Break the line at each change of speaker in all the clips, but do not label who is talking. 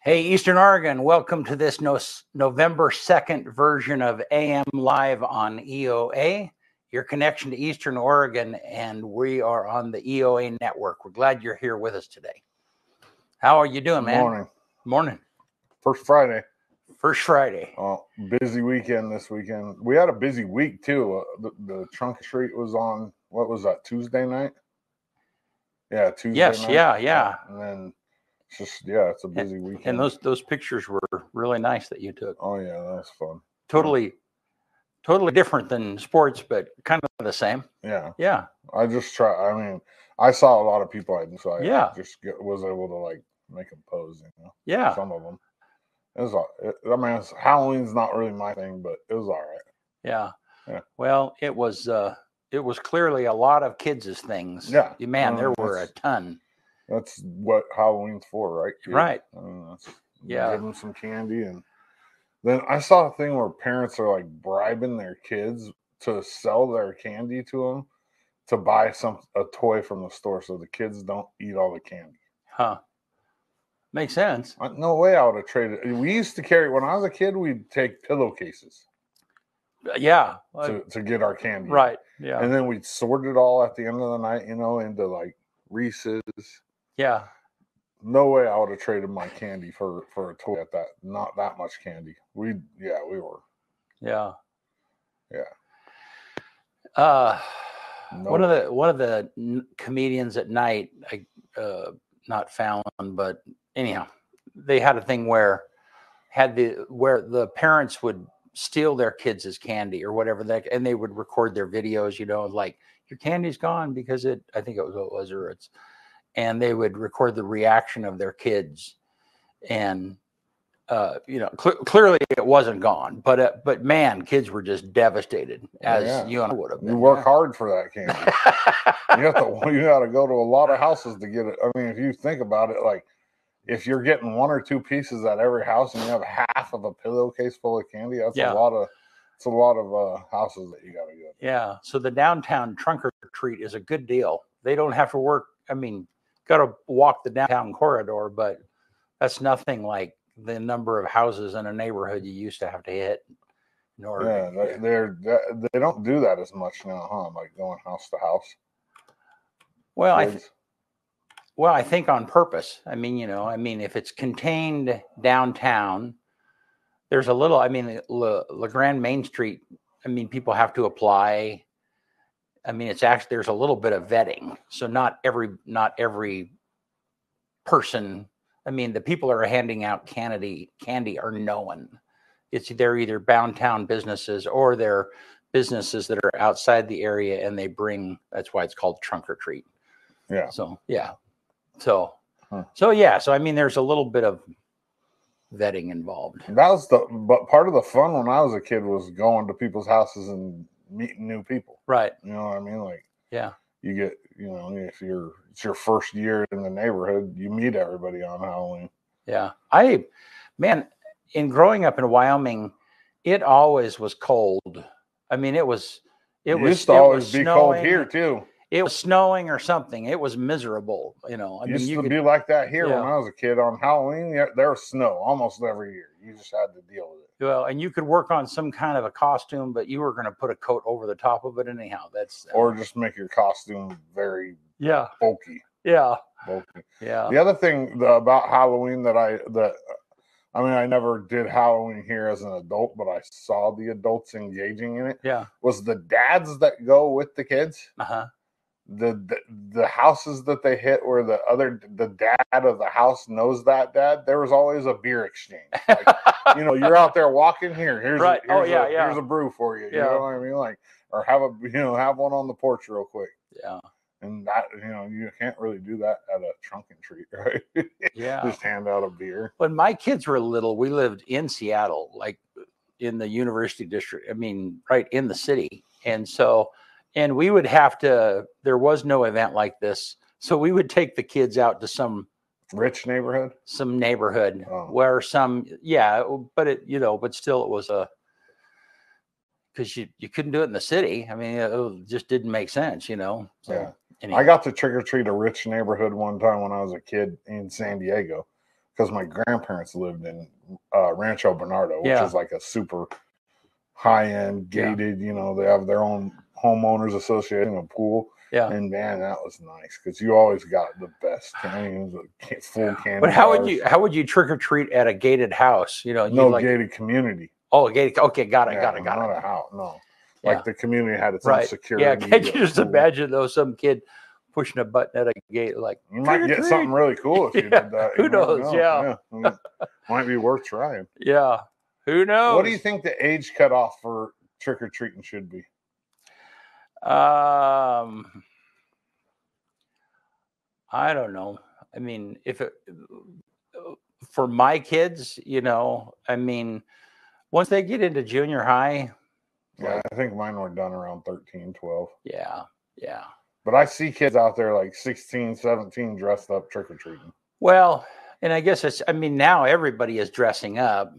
Hey, Eastern Oregon, welcome to this November 2nd version of AM Live on EOA, your connection to Eastern Oregon, and we are on the EOA network. We're glad you're here with us today. How are you doing, man? Morning.
First Friday.
First Friday.
Busy weekend this weekend. We had a busy week, too. The Trunk Street was on, what was that, Tuesday night? Yeah, Tuesday night.
Yeah.
And then it's a busy weekend.
And those pictures were really nice that you took.
Oh, yeah, that was fun.
Totally different than sports, but kind of the same.
Yeah. I saw a lot of people, so I was able to, make them pose,
Yeah.
Some of them. Halloween's not really my thing, but it was all right.
Yeah. Well, it was clearly a lot of kids' things.
Yeah.
Man, there were a ton.
That's what Halloween's for, right?
Right.
Give them some candy. And then I saw a thing where parents are bribing their kids to sell their candy to them to buy a toy from the store so the kids don't eat all the candy.
Huh. Makes sense.
No way I would have traded. We used to carry, when I was a kid, we'd take pillowcases.
Yeah.
To get our candy.
Right. Yeah.
And then we'd sort it all at the end of the night, into Reese's.
Yeah.
No way I would have traded my candy for a toy at that. Not that much candy. We were.
Yeah.
Yeah.
One of the comedians at night, not Fallon, but anyhow, they had a thing where the parents would steal their kids' candy or whatever and they would record their videos, your candy's gone because I think it was and they would record the reaction of their kids, and clearly it wasn't gone, but man, kids were just devastated, as you and I would have been.
You work hard for that candy. you got to go to a lot of houses to get it. I mean, if you think about it, if you're getting one or two pieces at every house and you have half of a pillowcase full of candy, that's a lot of houses that you got to go to.
Yeah. So the downtown trunk or treat is a good deal. They don't have to work. I mean, got to walk the downtown corridor, but that's nothing like the number of houses in a neighborhood you used to have to hit in order.
They don't do that as much now, huh? Like going house to house.
Well, I think on purpose. I mean, if it's contained downtown, there's a little. I mean, La Grande Main Street. I mean, people have to apply. I mean, it's actually there's a little bit of vetting. So not every person. I mean, the people that are handing out candy are known. They're either downtown businesses or they're businesses that are outside the area, and they bring. That's why it's called trunk or treat.
Yeah.
So yeah. So I mean, there's a little bit of vetting involved.
But part of the fun when I was a kid was going to people's houses and meeting new people.
Right.
You know what I mean?
You
get, if it's your first year in the neighborhood, you meet everybody on Halloween.
Yeah. In growing up in Wyoming, it always was cold. I mean, it used to
always be cold here too.
It was snowing or something. It was miserable,
Used to be like that here when I was a kid. On Halloween, there was snow almost every year. You just had to deal with it.
Well, and you could work on some kind of a costume, but you were going to put a coat over the top of it anyhow.
Or just make your costume very bulky.
Yeah.
Bulky.
Yeah.
The other thing about Halloween I never did Halloween here as an adult, but I saw the adults engaging in it.
Yeah.
Was the dads that go with the kids.
Uh-huh.
The houses that they hit where the dad of the house knows that dad, there was always a beer exchange. You're out there walking here. Here's a brew for you. You know what I mean? Or have one on the porch real quick.
Yeah.
And that, you can't really do that at a trunk and treat, right?
Yeah.
Just hand out a beer.
When my kids were little, we lived in Seattle, in the University District. I mean, right in the city. And we would have to, there was no event like this. So we would take the kids out to some
rich neighborhood,
where but still it was because you couldn't do it in the city. I mean, it just didn't make sense, So,
Anyway. I got to trick or treat a rich neighborhood one time when I was a kid in San Diego. because my grandparents lived in Rancho Bernardo, which is like a super high-end gated, you know, they have their own homeowners association, a pool.
Yeah.
And man, that was nice because you always got the best candy, full candy.
But how would you trick or treat at a gated house? You know,
no gated community.
Oh, gated. Okay, got it.
Not a house. No, like the community had its own
right.
security.
Yeah, can't you just imagine though some kid pushing a button at a gate like
you might get something really cool if you did that.
Who knows? Yeah.
Might be worth trying.
Yeah. Who knows?
What do you think the age cutoff for trick or treating should be?
I don't know. I mean, for my kids, you know, I mean, once they get into junior high.
Yeah, I think mine were done around 13, 12.
Yeah. Yeah.
But I see kids out there like 16, 17 dressed up trick or treating.
Well, and I guess now everybody is dressing up,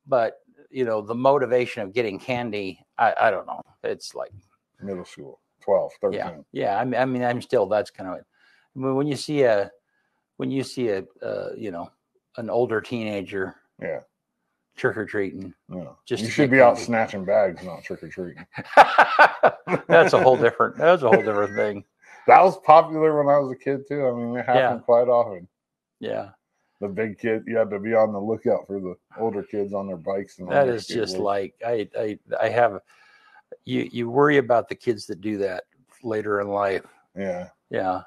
but you know, the motivation of getting candy, I don't know. It's like
middle school, 12, 13.
Yeah. I mean, I'm still, that's kind of, when you see a you know, an older teenager.
Yeah.
Trick or treating.
Yeah. You should be out snatching bags, not trick or treating.
That's a whole different thing.
That was popular when I was a kid too. I mean, it happened quite often.
Yeah.
The big kid, you had to be on the lookout for the older kids on their bikes. And
that is just like I have. You worry about the kids that do that later in life.
Yeah.
Yeah.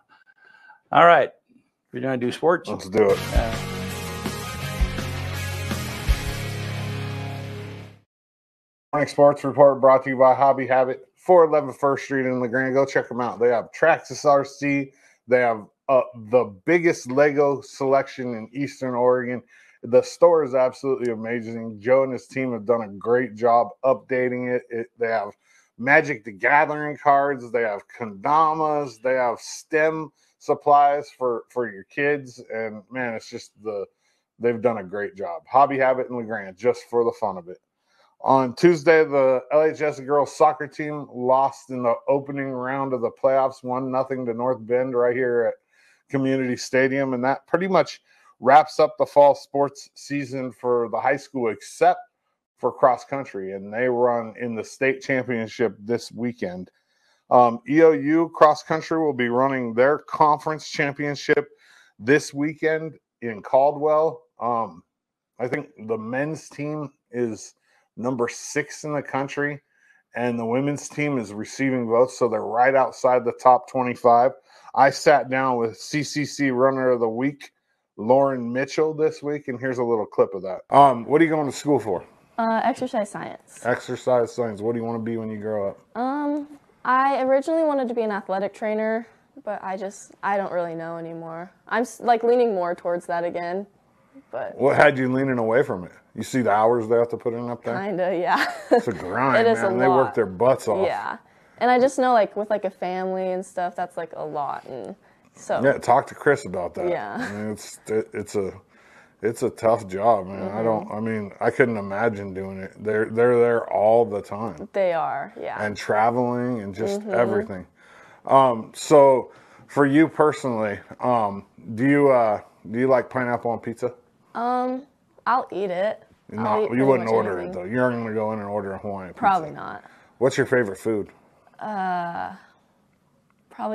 All right. We're going to do sports.
Let's do it. Morning Sports Report brought to you by Hobby Habit, 411 First Street in LeGrand. Go check them out. They have Traxxas RC. They have the biggest Lego selection in Eastern Oregon. The store is absolutely amazing. Joe and his team have done a great job updating it. They have Magic the Gathering cards. They have kendamas. They have STEM supplies for your kids. And, man, it's just they've done a great job. Hobby Habit in LeGrand, just for the fun of it. On Tuesday, the LHS girls soccer team lost in the opening round of the playoffs, 1-0 to North Bend right here at Community Stadium. And that pretty much wraps up the fall sports season for the high school, except for cross country. And they run in the state championship this weekend. EOU cross country will be running their conference championship this weekend in Caldwell. I think the men's team is number 6 in the country, and the women's team is receiving votes, so they're right outside the top 25. I sat down with CCC Runner of the Week, Lauren Mitchell, this week, and here's a little clip of that. What are you going to school for?
Exercise science.
Exercise science. What do you want to be when you grow up?
I originally wanted to be an athletic trainer, but I don't really know anymore. I'm like leaning more towards that again. But
what had you leaning away from it? You see the hours they have to put in up there?
Kinda, yeah.
It's a grind,
it is
man.
a lot.
They work their butts off.
Yeah. And I just know, like, with, like, a family and stuff, that's, like, a lot. And so.
Yeah, talk to Chris about that.
Yeah.
I mean, it's a tough job, man.
Mm-hmm.
I couldn't imagine doing it. They're there all the time.
They are, yeah.
And traveling and just everything. So, for you personally, do you like pineapple on pizza?
I'll eat it.
No, you wouldn't order it though. You're not going to go in and order a Hawaiian pizza.
Probably not.
What's your favorite food?
Probably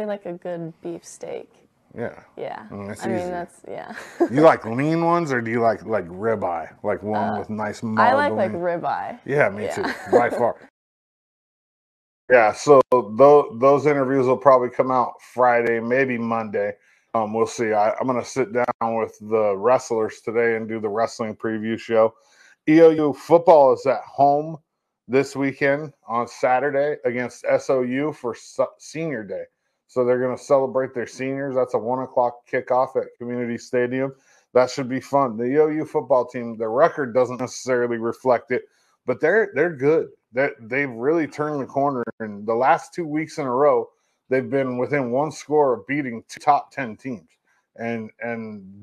like a good beef steak.
Yeah.
Yeah.
That's
I mean,
easy.
that's, yeah.
You like lean ones, or do you like ribeye? Like one with nice marbling?
I like ribeye.
Yeah, me too, by far. Yeah, so those interviews will probably come out Friday, maybe Monday. We'll see. I'm going to sit down with the wrestlers today and do the wrestling preview show. EOU football is at home this weekend on Saturday against SOU for Senior Day. So they're going to celebrate their seniors. That's a 1:00 kickoff at Community Stadium. That should be fun. The EOU football team, their record doesn't necessarily reflect it, but they're good. They've really turned the corner. And the last 2 weeks in a row, they've been within one score of beating 2 top 10 teams. And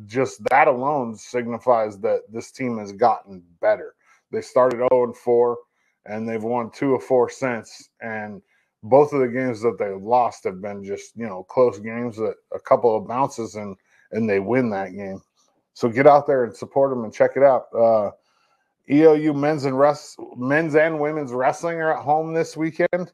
just that alone signifies that this team has gotten better. They started 0-4, and they've won 2 of 4 since. And both of the games that they lost have been just, close games, that a couple of bounces, and they win that game. So get out there and support them and check it out. EOU men's and women's wrestling are at home this weekend.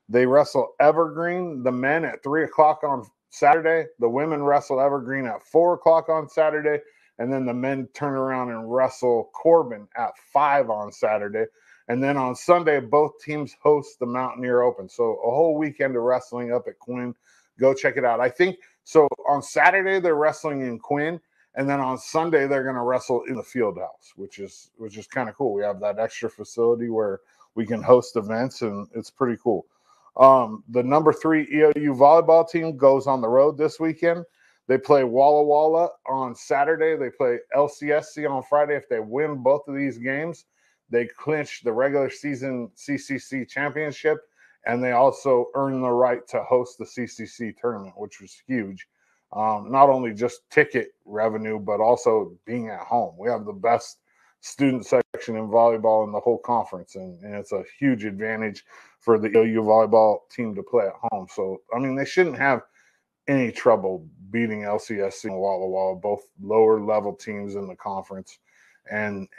They wrestle Evergreen, the men at 3:00 on Saturday. The women wrestle Evergreen at 4:00 on Saturday. And then the men turn around and wrestle Corbin at 5 on Saturday. And then on Sunday, both teams host the Mountaineer Open. So a whole weekend of wrestling up at Quinn. Go check it out. I think so. On Saturday, they're wrestling in Quinn. And then on Sunday, they're going to wrestle in the field house, which is kind of cool. We have that extra facility where we can host events, and it's pretty cool. The number 3 EOU volleyball team goes on the road this weekend. They play Walla Walla on Saturday. They play LCSC on Friday. If they win both of these games, they clinch the regular season CCC championship, and they also earn the right to host the CCC tournament, which was huge. Not only just ticket revenue, but also being at home. We have the best student section in volleyball in the whole conference, and it's a huge advantage for the EOU volleyball team to play at home. So, I mean, they shouldn't have any trouble beating LCSC and Walla Walla, both lower level teams in the conference. And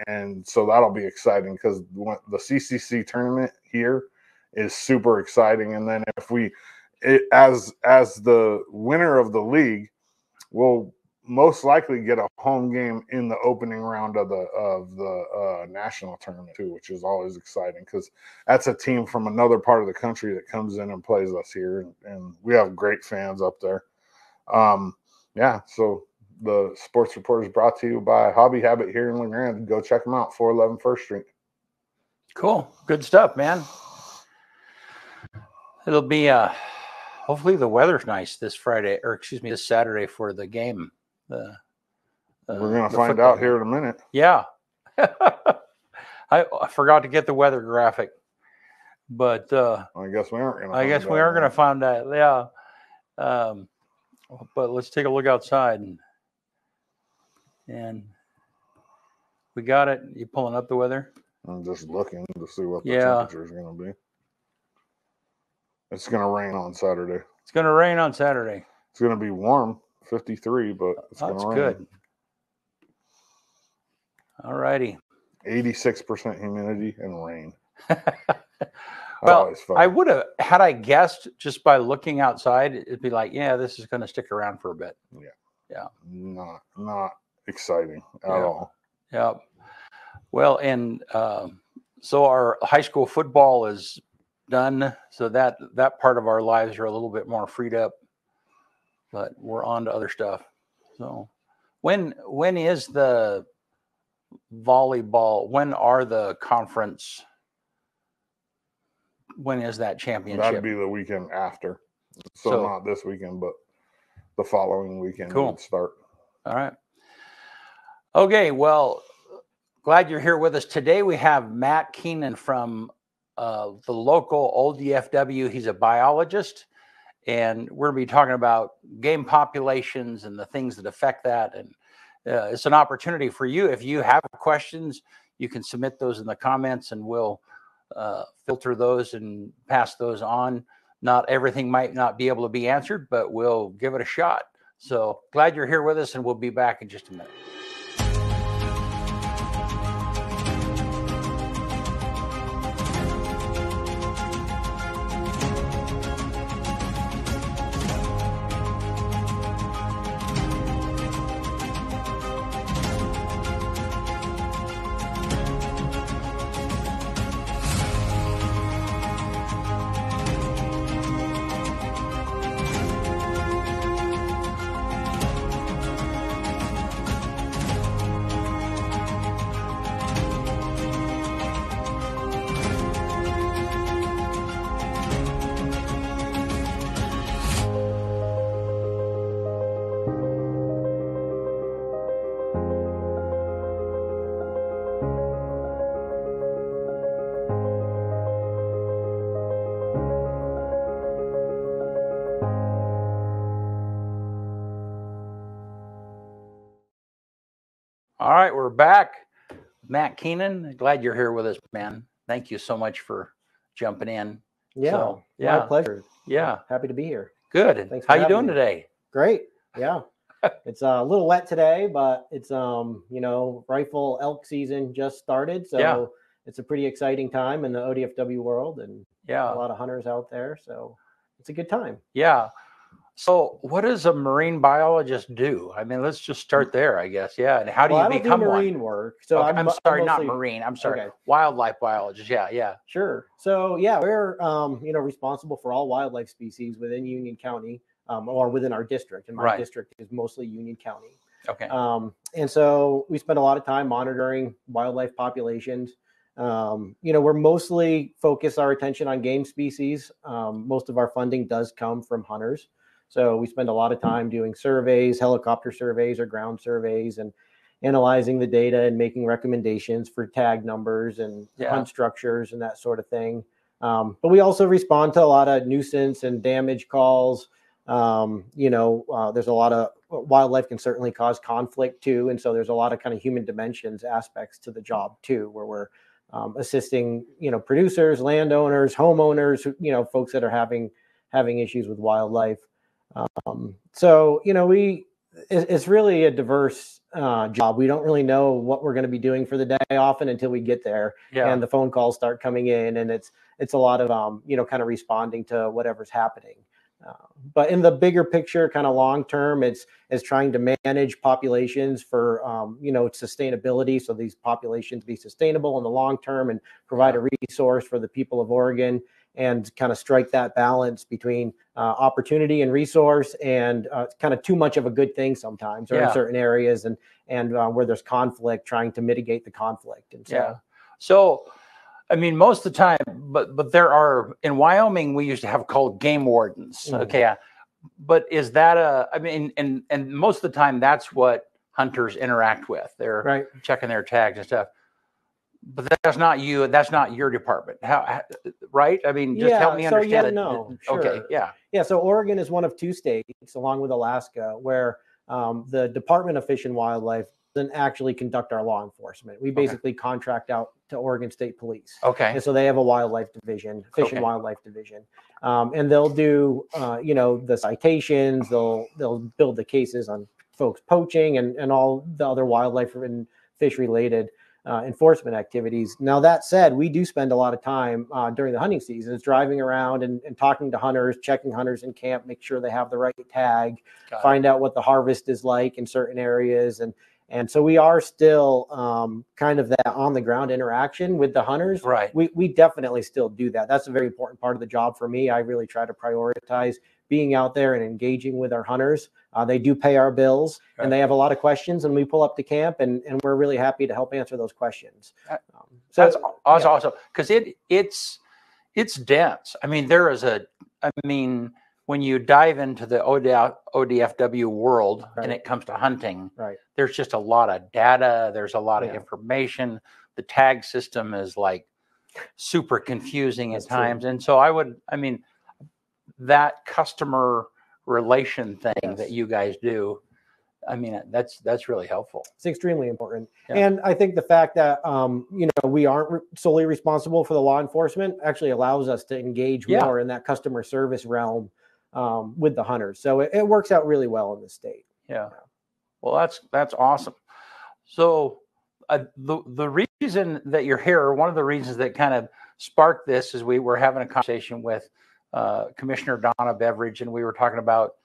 so that'll be exciting because the CCC tournament here is super exciting. And then as the winner of the league, we'll most likely get a home game in the opening round of the national tournament too, which is always exciting because that's a team from another part of the country that comes in and plays us here, and we have great fans up there. So the Sports Report is brought to you by Hobby Habit here in LeGrand. Go check them out, 411 First Street.
Cool. Good stuff, man. It'll be hopefully the weather's nice this Saturday for the game.
We're going to find out here in a minute.
Yeah. I forgot to get the weather graphic, but
I guess we aren't going
to find out. Yeah. But let's take a look outside and we got it. You pulling up the weather?
I'm just looking to see what the temperature is going to be. It's going to rain on Saturday.
It's going to rain on Saturday.
It's going to be warm, 53, but it's going to rain. That's good.
All righty.
86% humidity and rain.
Well, I would have, had I guessed just by looking outside, it'd be like, yeah, this is going to stick around for a bit. Yeah.
Not exciting at all.
Yeah. Well, and so our high school football is done, so that part of our lives are a little bit more freed up, but we're on to other stuff. So when is the volleyball? When are the conference? When is that championship?
That'd be the weekend after. So not this weekend, but the following weekend.
Cool.
Would start.
All right. Okay. Well, glad you're here with us today. We have Matt Keenan from the local ODFW. He's a biologist, and we're going to be talking about game populations and the things that affect that. And it's an opportunity for you. If you have questions, you can submit those in the comments, and we'll filter those and pass those on. Not everything might not be able to be answered, but we'll give it a shot. So glad you're here with us, and we'll be back in just a minute. All right, we're back. Matt Keenan, glad you're here with us, man. Thank you so much for jumping in.
Yeah, my pleasure.
Yeah.
Happy to be here.
Good.
Thanks.
How you doing today?
Great. Yeah. It's a little wet today, but it's rifle elk season just started, so it's a pretty exciting time in the ODFW world, and a lot of hunters out there, so it's a good time.
Yeah. So what does a marine biologist do? I mean, let's just start there, I guess. Yeah. And how do you become
one? Marine work. So
okay, I'm sorry, mostly, not marine. I'm sorry. Okay. Wildlife biologist. Yeah.
Sure. So we're responsible for all wildlife species within Union County, or within our district. And my district is mostly Union County.
Okay.
And so we spend a lot of time monitoring wildlife populations. We're mostly focus our attention on game species. Most of our funding does come from hunters. So we spend a lot of time doing surveys, helicopter surveys or ground surveys, and analyzing the data and making recommendations for tag numbers and hunt structures and that sort of thing. But we also respond to a lot of nuisance and damage calls. There's a lot of wildlife can certainly cause conflict too. And so there's a lot of kind of human dimensions aspects to the job too, where we're assisting, producers, landowners, homeowners, folks that are having issues with wildlife. It's really a diverse job. We don't really know what we're going to be doing for the day often until we get there, and the phone calls start coming in, and it's a lot of kind of responding to whatever's happening. But in the bigger picture, kind of long term, it's trying to manage populations for sustainability, so these populations be sustainable in the long term and provide a resource for the people of Oregon, and kind of strike that balance between opportunity and resource, and kind of too much of a good thing sometimes, or in certain areas, and where there's conflict, trying to mitigate the conflict. And
so I mean, most of the time, but there are, in Wyoming, we used to have called game wardens. Okay. But is that and most of the time that's what hunters interact with. They're checking their tags and stuff. But that's not you. That's not your department. How, right? I mean, just help me understand.
Sure.
Okay.
Yeah. So Oregon is one of two states, along with Alaska, where the Department of Fish and Wildlife doesn't actually conduct our law enforcement. We basically contract out to Oregon State Police.
Okay.
And so they have a wildlife division, fish and wildlife division, and they'll do the citations. They'll build the cases on folks poaching and all the other wildlife and fish related enforcement activities. Now, that said, we do spend a lot of time during the hunting seasons driving around and talking to hunters, checking hunters in camp, make sure they have the right tag, find out what the harvest is like in certain areas. And so we are still kind of that on the ground interaction with the hunters.
Right.
We definitely still do that. That's a very important part of the job for me. I really try to prioritize being out there and engaging with our hunters. They do pay our bills, and they have a lot of questions, and we pull up to camp, and we're really happy to help answer those questions.
That's awesome, because it's dense. I mean, when you dive into the ODFW world and it comes to hunting, there's just a lot of data. There's a lot of information. The tag system is like super confusing at times. And so that customer relation thing that you guys do, I mean, that's really helpful.
It's extremely important. And I think the fact that, we aren't solely responsible for the law enforcement actually allows us to engage more in that customer service realm with the hunters. So it works out really well in the state.
Yeah. Well, that's awesome. So the reason that you're here, one of the reasons that kind of sparked this, is we were having a conversation with Commissioner Donna Beveridge, and we were talking about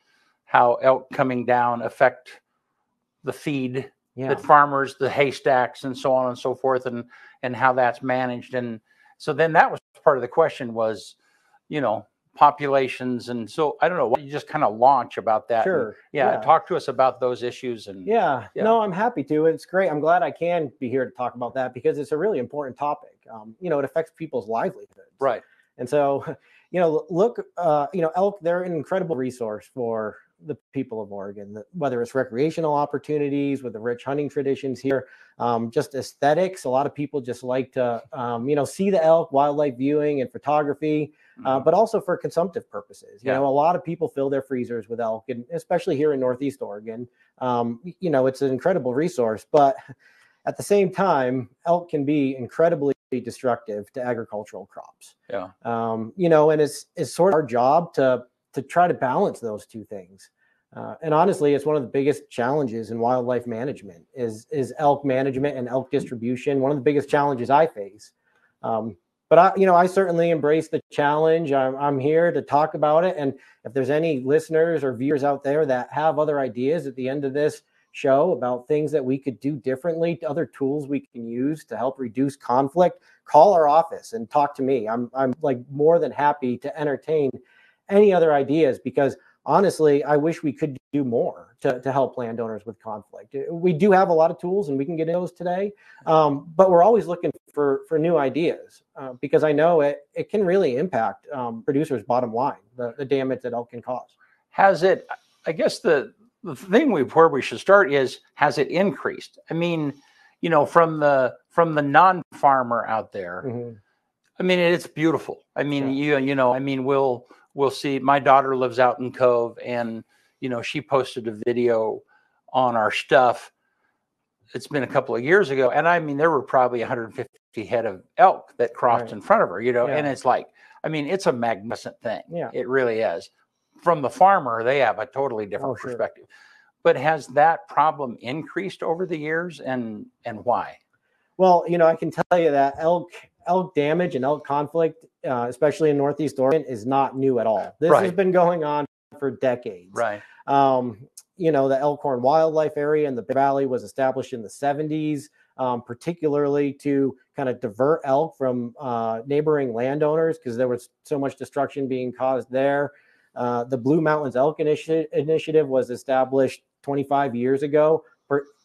how elk coming down affect the feed that farmers, the haystacks, and so on and so forth, and how that's managed. And so then that was part of the question was, populations. And so I don't know, what you just kind of launch about that.
Sure.
And, talk to us about those issues. And
no, I'm happy to. It's great. I'm glad I can be here to talk about that, because it's a really important topic. It affects people's livelihoods.
Right.
And so, look, elk, they're an incredible resource for the people of Oregon, whether it's recreational opportunities with the rich hunting traditions here, just aesthetics. A lot of people just like to, see the elk, wildlife viewing and photography, but also for consumptive purposes. A lot of people fill their freezers with elk, and especially here in Northeast Oregon, it's an incredible resource. But at the same time, elk can be incredibly destructive to agricultural crops. And it's sort of our job to try to balance those two things. And honestly, it's one of the biggest challenges in wildlife management is elk management and elk distribution. One of the biggest challenges I face. But I certainly embrace the challenge. I'm here to talk about it. And if there's any listeners or viewers out there that have other ideas at the end of this show about things that we could do differently, other tools we can use to help reduce conflict, call our office and talk to me. I'm like more than happy to entertain any other ideas, because honestly, I wish we could do more to help landowners with conflict. We do have a lot of tools, and we can get into those today, but we're always looking for new ideas, because I know it can really impact producers' bottom line, the damage that elk can cause.
Has it, I guess the thing where we should start is, has it increased? I mean, from the non-farmer out there, mm-hmm. I mean, it's beautiful. I mean, yeah. We'll see. My daughter lives out in Cove, and she posted a video on our stuff. It's been a couple of years ago, and I mean, there were probably 150 head of elk that crossed right in front of her. Yeah. And it's like, I mean, it's a magnificent thing. Yeah, it really is. From the farmer, they have a totally different perspective. Sure. But has that problem increased over the years, and why?
Well, I can tell you that elk damage and elk conflict, especially in Northeast Oregon, is not new at all. This has been going on for decades.
Right.
The Elkhorn Wildlife Area in the Valley was established in the 70s, particularly to kind of divert elk from neighboring landowners, because there was so much destruction being caused there. The Blue Mountains Elk Initiative was established 25 years ago,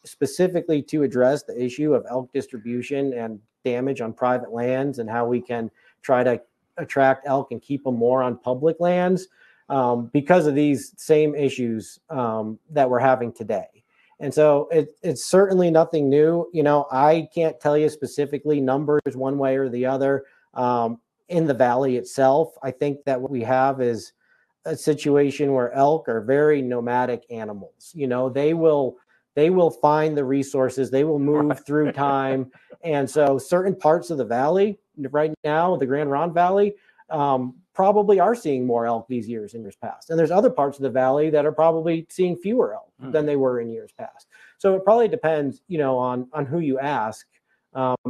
specifically to address the issue of elk distribution and damage on private lands, and how we can try to attract elk and keep them more on public lands, because of these same issues that we're having today. And so it's certainly nothing new. I can't tell you specifically numbers one way or the other. In the valley itself, I think that what we have is a situation where elk are very nomadic animals. They will find the resources. They will move through time. And so certain parts of the valley right now, the Grand Ronde Valley, probably are seeing more elk these years in years past. And there's other parts of the valley that are probably seeing fewer elk than they were in years past. So it probably depends, on who you ask,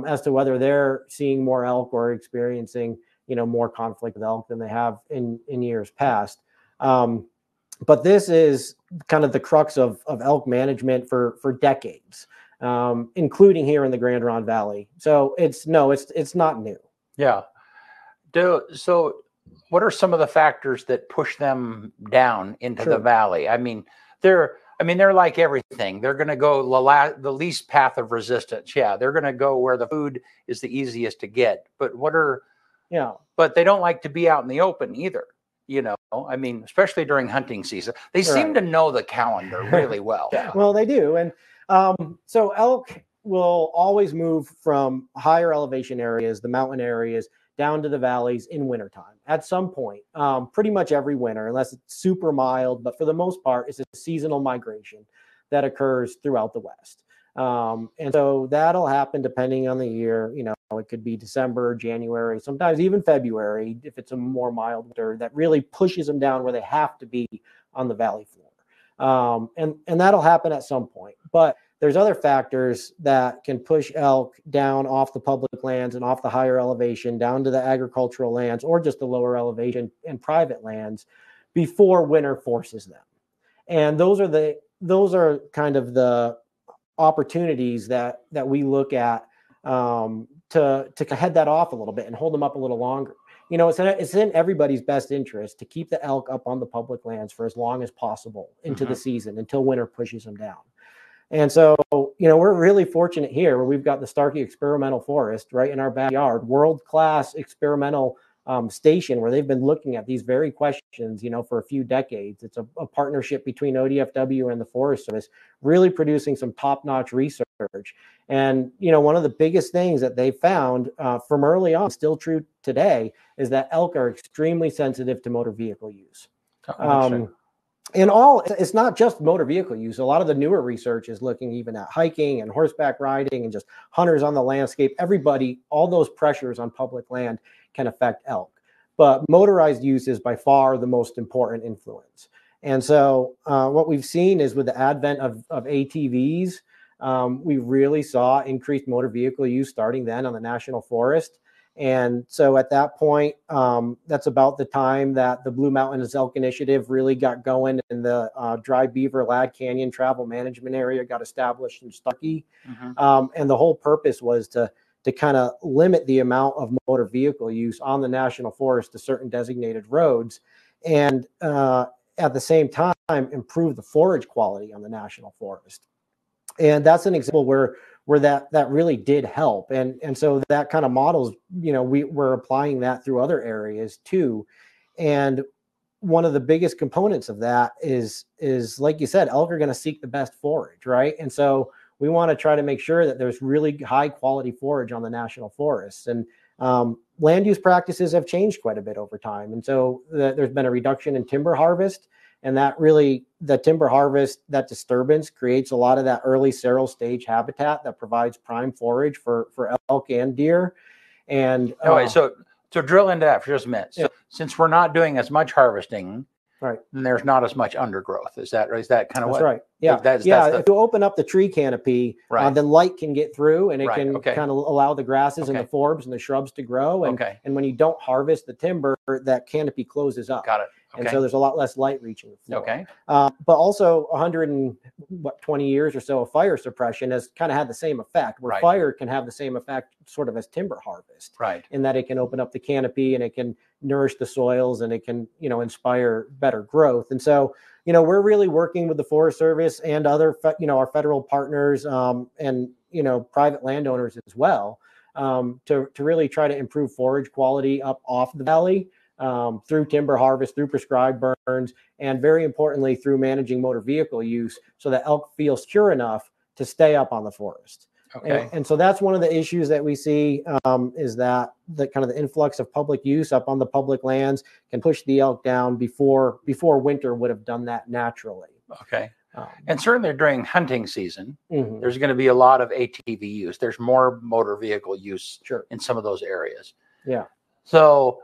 as to whether they're seeing more elk or experiencing, more conflict with elk than they have in years past. But this is kind of the crux of elk management for decades, including here in the Grand Ronde Valley. So it's not new.
Yeah. So what are some of the factors that push them down into the valley? I mean, they're like everything. They're going to go the least path of resistance. Yeah. They're going to go where the food is the easiest to get. But but they don't like to be out in the open either. I mean, especially during hunting season, they seem to know the calendar really well.
Yeah. Well, they do. And so elk will always move from higher elevation areas, the mountain areas, down to the valleys in wintertime at some point, pretty much every winter, unless it's super mild. But for the most part, it's a seasonal migration that occurs throughout the West. And so that'll happen depending on the year. It could be December, January, sometimes even February, if it's a more mild winter that really pushes them down where they have to be on the valley floor. And that'll happen at some point. But there's other factors that can push elk down off the public lands and off the higher elevation down to the agricultural lands, or just the lower elevation and private lands, before winter forces them. And those are kind of the opportunities that we look at to head that off a little bit and hold them up a little longer. It's in everybody's best interest to keep the elk up on the public lands for as long as possible into the season, until winter pushes them down. And so, we're really fortunate here where we've got the Starkey Experimental Forest right in our backyard, world-class experimental station where they've been looking at these very questions, for a few decades. It's a partnership between ODFW and the Forest Service, really producing some top-notch research. And, one of the biggest things that they found from early on, still true today, is that elk are extremely sensitive to motor vehicle use. It's not just motor vehicle use. A lot of the newer research is looking even at hiking and horseback riding and just hunters on the landscape. Everybody, all those pressures on public land can affect elk. But motorized use is by far the most important influence. And so what we've seen is with the advent of ATVs, we really saw increased motor vehicle use starting then on the National Forest. And so at that point, that's about the time that the Blue Mountains Elk Initiative really got going, and the Dry Beaver Lad Canyon Travel Management Area got established in Starkey. And the whole purpose was to kind of limit the amount of motor vehicle use on the National Forest to certain designated roads, and at the same time improve the forage quality on the National Forest. And that's an example where that really did help. And so that kind of models, we're applying that through other areas too. And one of the biggest components of that is like you said, elk are going to seek the best forage, right? And so we want to try to make sure that there's really high quality forage on the National Forests. And land use practices have changed quite a bit over time. And so there's been a reduction in timber harvest. And that really, the timber harvest, that disturbance creates a lot of that early seral stage habitat that provides prime forage for elk and deer. And
so drill into that for just a minute. So since we're not doing as much harvesting,
right,
then there's not as much undergrowth. Is that kind of
that's
what?
Right. Yeah. That's if you open up the tree canopy, then light can get through, and it can kind of allow the grasses and the forbs and the shrubs to grow. And when you don't harvest the timber, that canopy closes up.
Got it.
And so there's a lot less light reaching the floor.
Okay.
But also 120 years or so of fire suppression has kind of had the same effect, where fire can have the same effect sort of as timber harvest.
Right.
In that it can open up the canopy and it can nourish the soils and it can, inspire better growth. And so, we're really working with the Forest Service and other, our federal partners and, private landowners as well to really try to improve forage quality up off the valley. Through timber harvest, through prescribed burns, and very importantly, through managing motor vehicle use so that elk feel secure enough to stay up on the forest.
Okay.
And so that's one of the issues that we see is that the kind of the influx of public use up on the public lands can push the elk down before winter would have done that naturally.
Okay. And certainly during hunting season, there's going to be a lot of ATV use. There's more motor vehicle use in some of those areas.
Yeah.
So,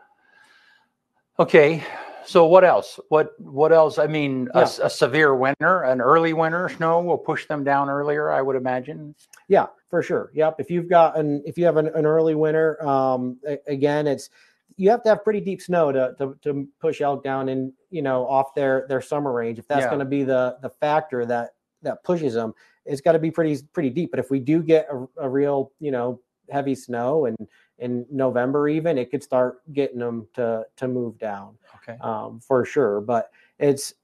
okay. So what else? What else? I mean, a severe winter, an early winter snow will push them down earlier, I would imagine.
Yeah, for sure. Yep. If you have an early winter, again, you have to have pretty deep snow to push elk down and, off their summer range. If that's going to be the factor that pushes them, it's got to be pretty deep. But if we do get a real, heavy snow and in November, even, it could start getting them to move down.
Okay.
For sure. But it's,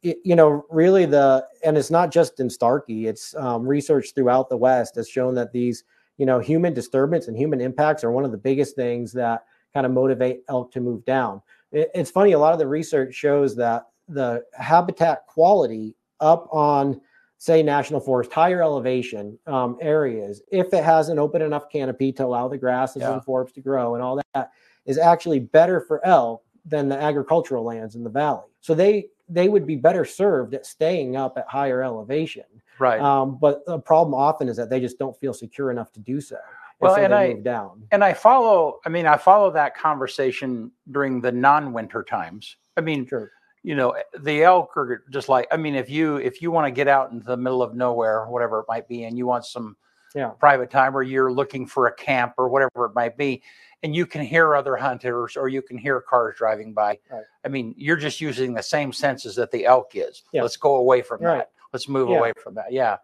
really and it's not just in Starkey, it's research throughout the West has shown that these, human disturbance and human impacts are one of the biggest things that kind of motivate elk to move down. It's funny. A lot of the research shows that the habitat quality up on, say, National Forest, higher elevation areas, if it has an open enough canopy to allow the grasses and forbs to grow and all that, is actually better for elk than the agricultural lands in the valley. So they would be better served at staying up at higher elevation.
Right.
But the problem often is that they just don't feel secure enough to do so.
Well,
so
and
they move down.
And I follow that conversation during the non-winter times. I mean,
sure.
The elk are just like, I mean, if you want to get out into the middle of nowhere, whatever it might be, and you want some private time, or you're looking for a camp or whatever it might be, and you can hear other hunters or you can hear cars driving by. Right. I mean, you're just using the same senses that the elk is. Yeah. Let's go away from that. Let's move away from that. Yeah.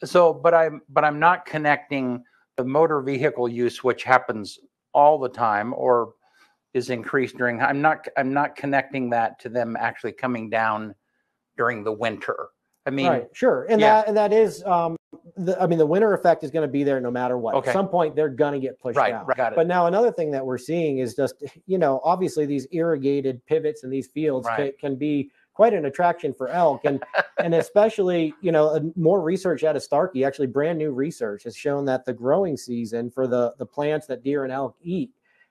So, but I'm not connecting the motor vehicle use, which happens all the time or is increased during. I'm not connecting that to them actually coming down during the winter. I mean,
right, sure, and that is, the winter effect is going to be there no matter what. Okay. At some point, they're going to get pushed down. Right, got it. But now another thing that we're seing is just, obviously these irrigated pivots in these fields can be quite an attraction for elk, and and especially, more research out of Starkey, actually brand new research has shown that the growing season for the plants that deer and elk eat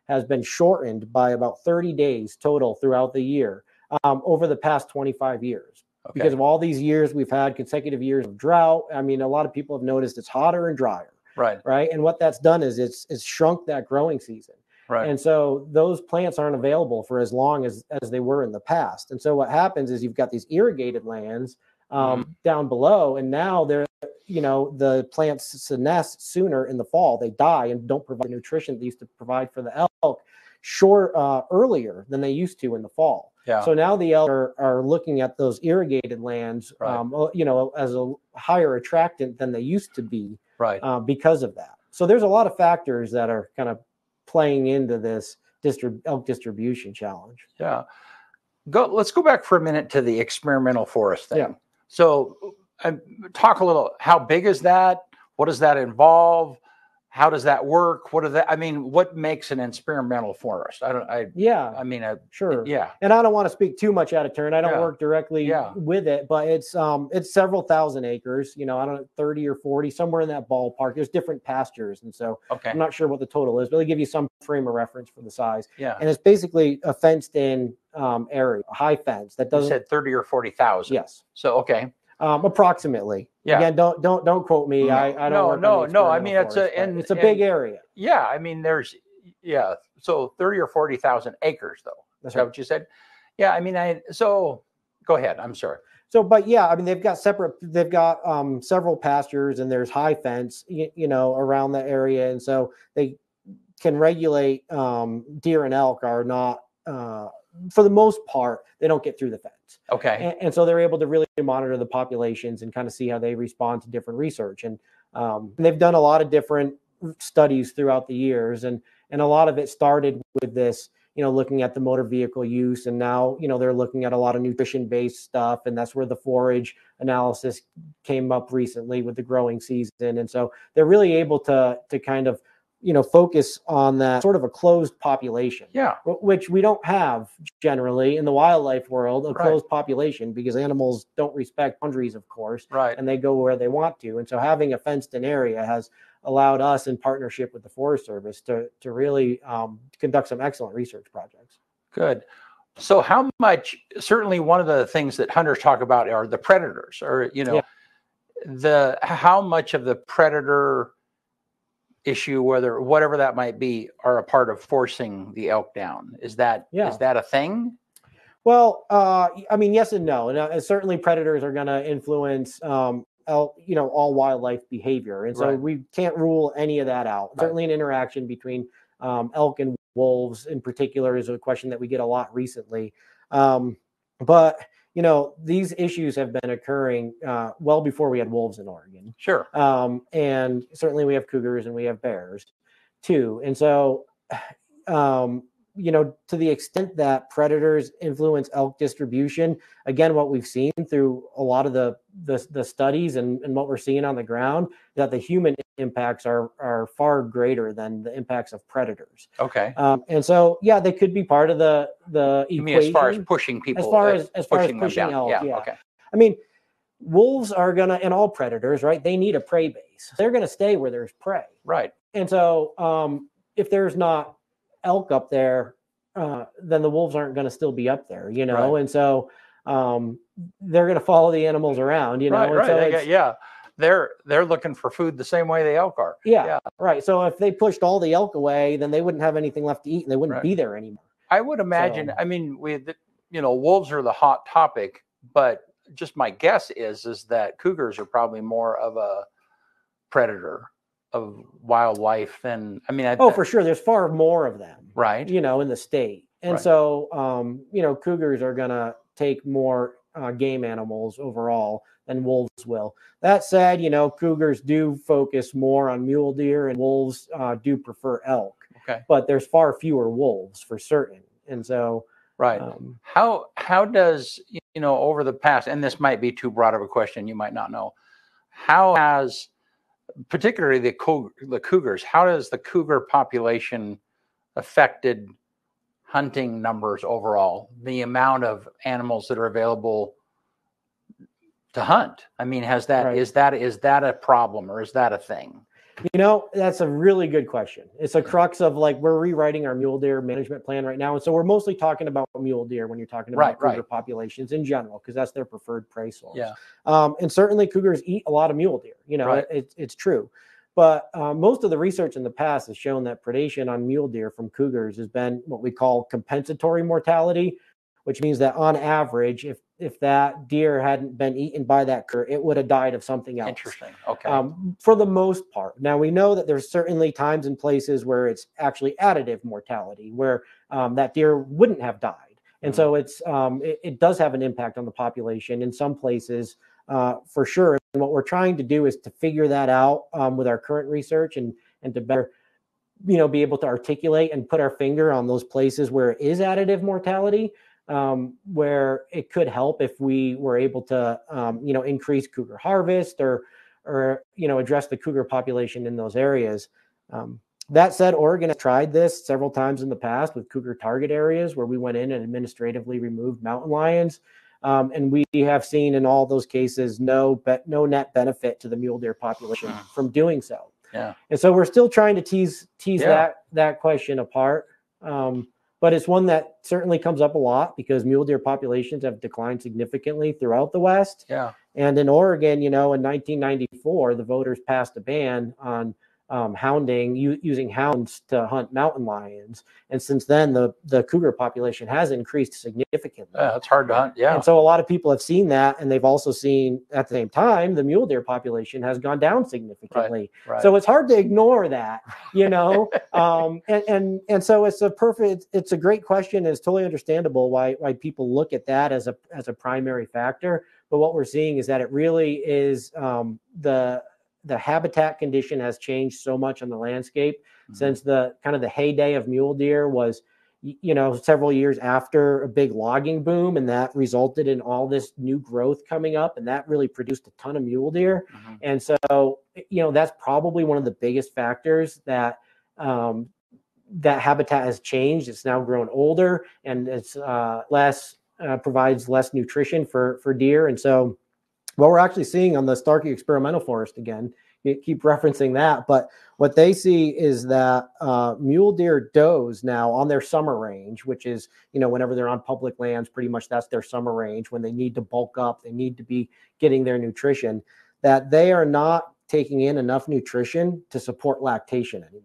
has been shortened by about 30 days total throughout the year over the past 25 years. Okay. Because of all these years, we've had consecutive years of drought. I mean, a lot of people have noticed it's hotter and drier. Right. And what that's done is it's shrunk that growing season.
Right.
And so those plants aren't available for as long as they were in the past. And so what happens is you've got these irrigated lands down below, and now the plants nest sooner in the fall. They die and don't provide the nutrition they used to provide for the elk earlier than they used to in the fall.
Yeah.
So now the elk are looking at those irrigated lands, as a higher attractant than they used to be, because of that. So there's a lot of factors that are kind of playing into this elk distribution challenge.
Yeah. Let's go back for a minute to the experimental forest thing.
Yeah.
So talk a little, how big is that? What does that involve? How does that work? What makes an experimental forest?
Sure.
Yeah.
And I don't want to speak too much out of turn. I don't work directly with it, but it's several thousand acres, I don't know, 30 or 40, somewhere in that ballpark. There's different pastures. And so I'm not sure what the total is, but they'll give you some frame of reference for the size.
Yeah.
And it's basically a fenced in area, a high fence that doesn't.
You said 30 or 40,000.
Yes.
So, okay.
Approximately.
Yeah.
Again, don't quote me. I don't.
No. I mean,
it's a big area.
Yeah. I mean, so 30 or 40,000 acres, though. Is that what you said? Yeah. I mean, so go ahead. I'm sorry.
So, but yeah, I mean, they've got several pastures, and there's high fence, around the area. And so they can regulate, deer and elk are not, for the most part, they don't get through the fence.
Okay.
And so they're able to really monitor the populations and kind of see how they respond to different research. And they've done a lot of different studies throughout the years. And a lot of it started with this, looking at the motor vehicle use. And now, they're looking at a lot of nutrition-based stuff. And that's where the forage analysis came up recently with the growing season. And so they're really able to kind of, focus on that sort of a closed population, which we don't have generally in the wildlife world, a closed population, because animals don't respect boundaries, of course, and they go where they want to. And so having a fenced in area has allowed us, in partnership with the Forest Service, to really conduct some excellent research projects.
Good. So how much, certainly one of the things that hunters talk about are the predators, or, how much of the predator issue, whatever that might be, are a part of forcing the elk down. Is that a thing?
Well, I mean, yes and no. And certainly predators are going to influence, all wildlife behavior. And so we can't rule any of that out. Certainly an interaction between elk and wolves in particular is a question that we get a lot recently. But these issues have been occurring well before we had wolves in Oregon.
Sure.
And certainly we have cougars and we have bears too. And so, to the extent that predators influence elk distribution, again, what we've seen through a lot of the studies and what we're seeing on the ground, that the human impacts are far greater than the impacts of predators.
Okay.
And so, they could be part of the equation.
You mean as far as pushing people?
As far as pushing elk,
yeah. Okay.
I mean, wolves are and all predators, right? They need a prey base. They're gonna stay where there's prey.
Right.
And so, if there's not elk up there, then the wolves aren't going to still be up there, and so they're going to follow the animals around,
So they're looking for food the same way the elk are.
Yeah, right. So if they pushed all the elk away, then they wouldn't have anything left to eat, and they wouldn't be there anymore.
I would imagine. So, I mean, wolves are the hot topic, but just my guess is that cougars are probably more of a predator of wildlife than,
for sure. There's far more of them,
right?
In the state. And so, cougars are going to take more game animals overall than wolves will. That said, cougars do focus more on mule deer, and wolves do prefer elk.
Okay.
But there's far fewer wolves for certain. And so,
right. How does, over the past, and this might be too broad of a question, you might not know, how has, particularly the cougars, how does the cougar population affected hunting numbers overall? The amount of animals that are available to hunt. I mean, is that a problem, or is that a thing?
That's a really good question. It's a crux of, we're rewriting our mule deer management plan right now. And so we're mostly talking about mule deer when you're talking about cougar populations in general, because that's their preferred prey source.
Yeah.
And certainly cougars eat a lot of mule deer. It's true. But most of the research in the past has shown that predation on mule deer from cougars has been what we call compensatory mortality, which means that on average, if that deer hadn't been eaten by that cougar, it would have died of something else.
Interesting. Okay.
For the most part. Now, we know that there's certainly times and places where it's actually additive mortality, where that deer wouldn't have died. And so it does have an impact on the population in some places, for sure. And what we're trying to do is to figure that out with our current research and to better, be able to articulate and put our finger on those places where it is additive mortality, where it could help if we were able to, increase cougar harvest or address the cougar population in those areas. That said, Oregon has tried this several times in the past with cougar target areas where we went in and administratively removed mountain lions. And we have seen in all those cases no net benefit to the mule deer population from doing so.
Yeah.
And so we're still trying to tease that question apart. But it's one that certainly comes up a lot because mule deer populations have declined significantly throughout the West.
Yeah. And
in Oregon, in 1994, the voters passed a ban on hounding, using hounds to hunt mountain lions. And since then, the cougar population has increased significantly.
Yeah, it's hard to hunt. Yeah.
And so a lot of people have seen that, and they've also seen at the same time, the mule deer population has gone down significantly.
Right.
So it's hard to ignore that, and so it's a great question. And it's totally understandable why people look at that as a primary factor. But what we're seeing is that it really is the habitat condition has changed so much on the landscape since the kind of the heyday of mule deer was, several years after a big logging boom, and that resulted in all this new growth coming up, and that really produced a ton of mule deer. And so, that's probably one of the biggest factors that that habitat has changed. It's now grown older, and it's provides less nutrition for deer. And so what we're actually seeing on the Starkey experimental forest, again, you keep referencing that, but what they see is that mule deer does now on their summer range, which is, whenever they're on public lands, pretty much that's their summer range. When they need to bulk up, they need to be getting their nutrition, that they are not taking in enough nutrition to support lactation anymore.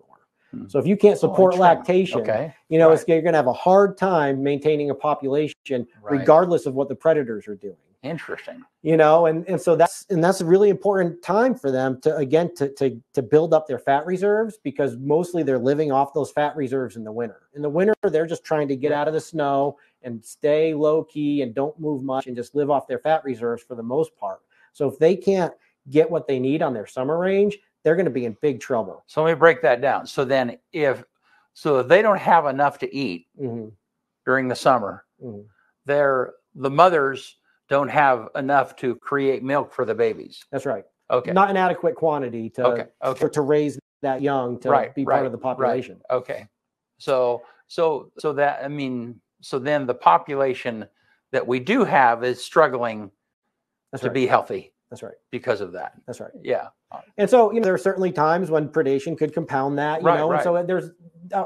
So if you can't support lactation, you're going to have a hard time maintaining a population, regardless of what the predators are doing.
Interesting.
And so that's a really important time for them to build up their fat reserves, because mostly they're living off those fat reserves in the winter. In the winter, they're just trying to get out of the snow and stay low key and don't move much and just live off their fat reserves for the most part. So if they can't get what they need on their summer range, they're going to be in big trouble.
So let me break that down. So then if they don't have enough to eat during the summer, the mothers don't have enough to create milk for the babies.
That's right.
Okay.
Not an adequate quantity to raise that young to be part of the population.
Right. Okay. So then the population that we do have is struggling to be healthy.
That's right.
Because of that.
That's right.
Yeah.
And so, there are certainly times when predation could compound that, and so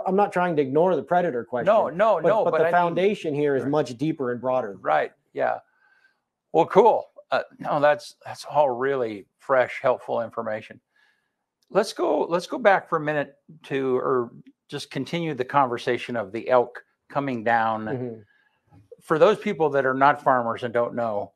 I'm not trying to ignore the predator question.
No.
But the foundation here is much deeper and broader.
Right. Yeah. Well, cool. That's all really fresh, helpful information. Let's go back for a minute or just continue the conversation of the elk coming down. For those people that are not farmers and don't know,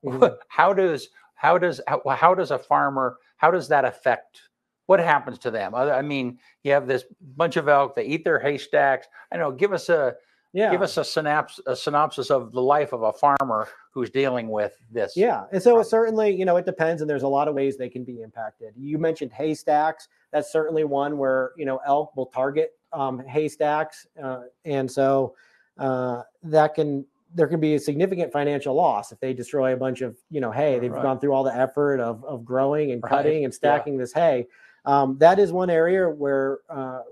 how does a farmer, how does that affect, what happens to them? I mean, you have this bunch of elk, they eat their haystacks. I know, give us a synopsis of the life of a farmer who's dealing with this.
Yeah. And so certainly, it depends, and there's a lot of ways they can be impacted. You mentioned haystacks. That's certainly one where, elk will target haystacks. And so there can be a significant financial loss if they destroy a bunch of, hay. They've gone through all the effort of growing and cutting and stacking this hay. That is one area where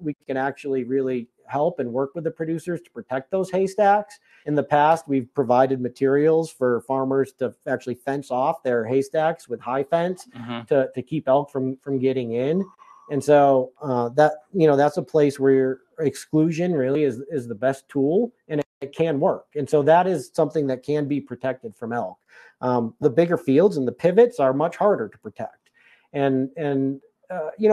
we can actually really help and work with the producers to protect those haystacks. In the past, we've provided materials for farmers to actually fence off their haystacks with high fence to keep elk from getting in. And so that's a place where exclusion really is the best tool, and it can work. And so that is something that can be protected from elk. The bigger fields and the pivots are much harder to protect. And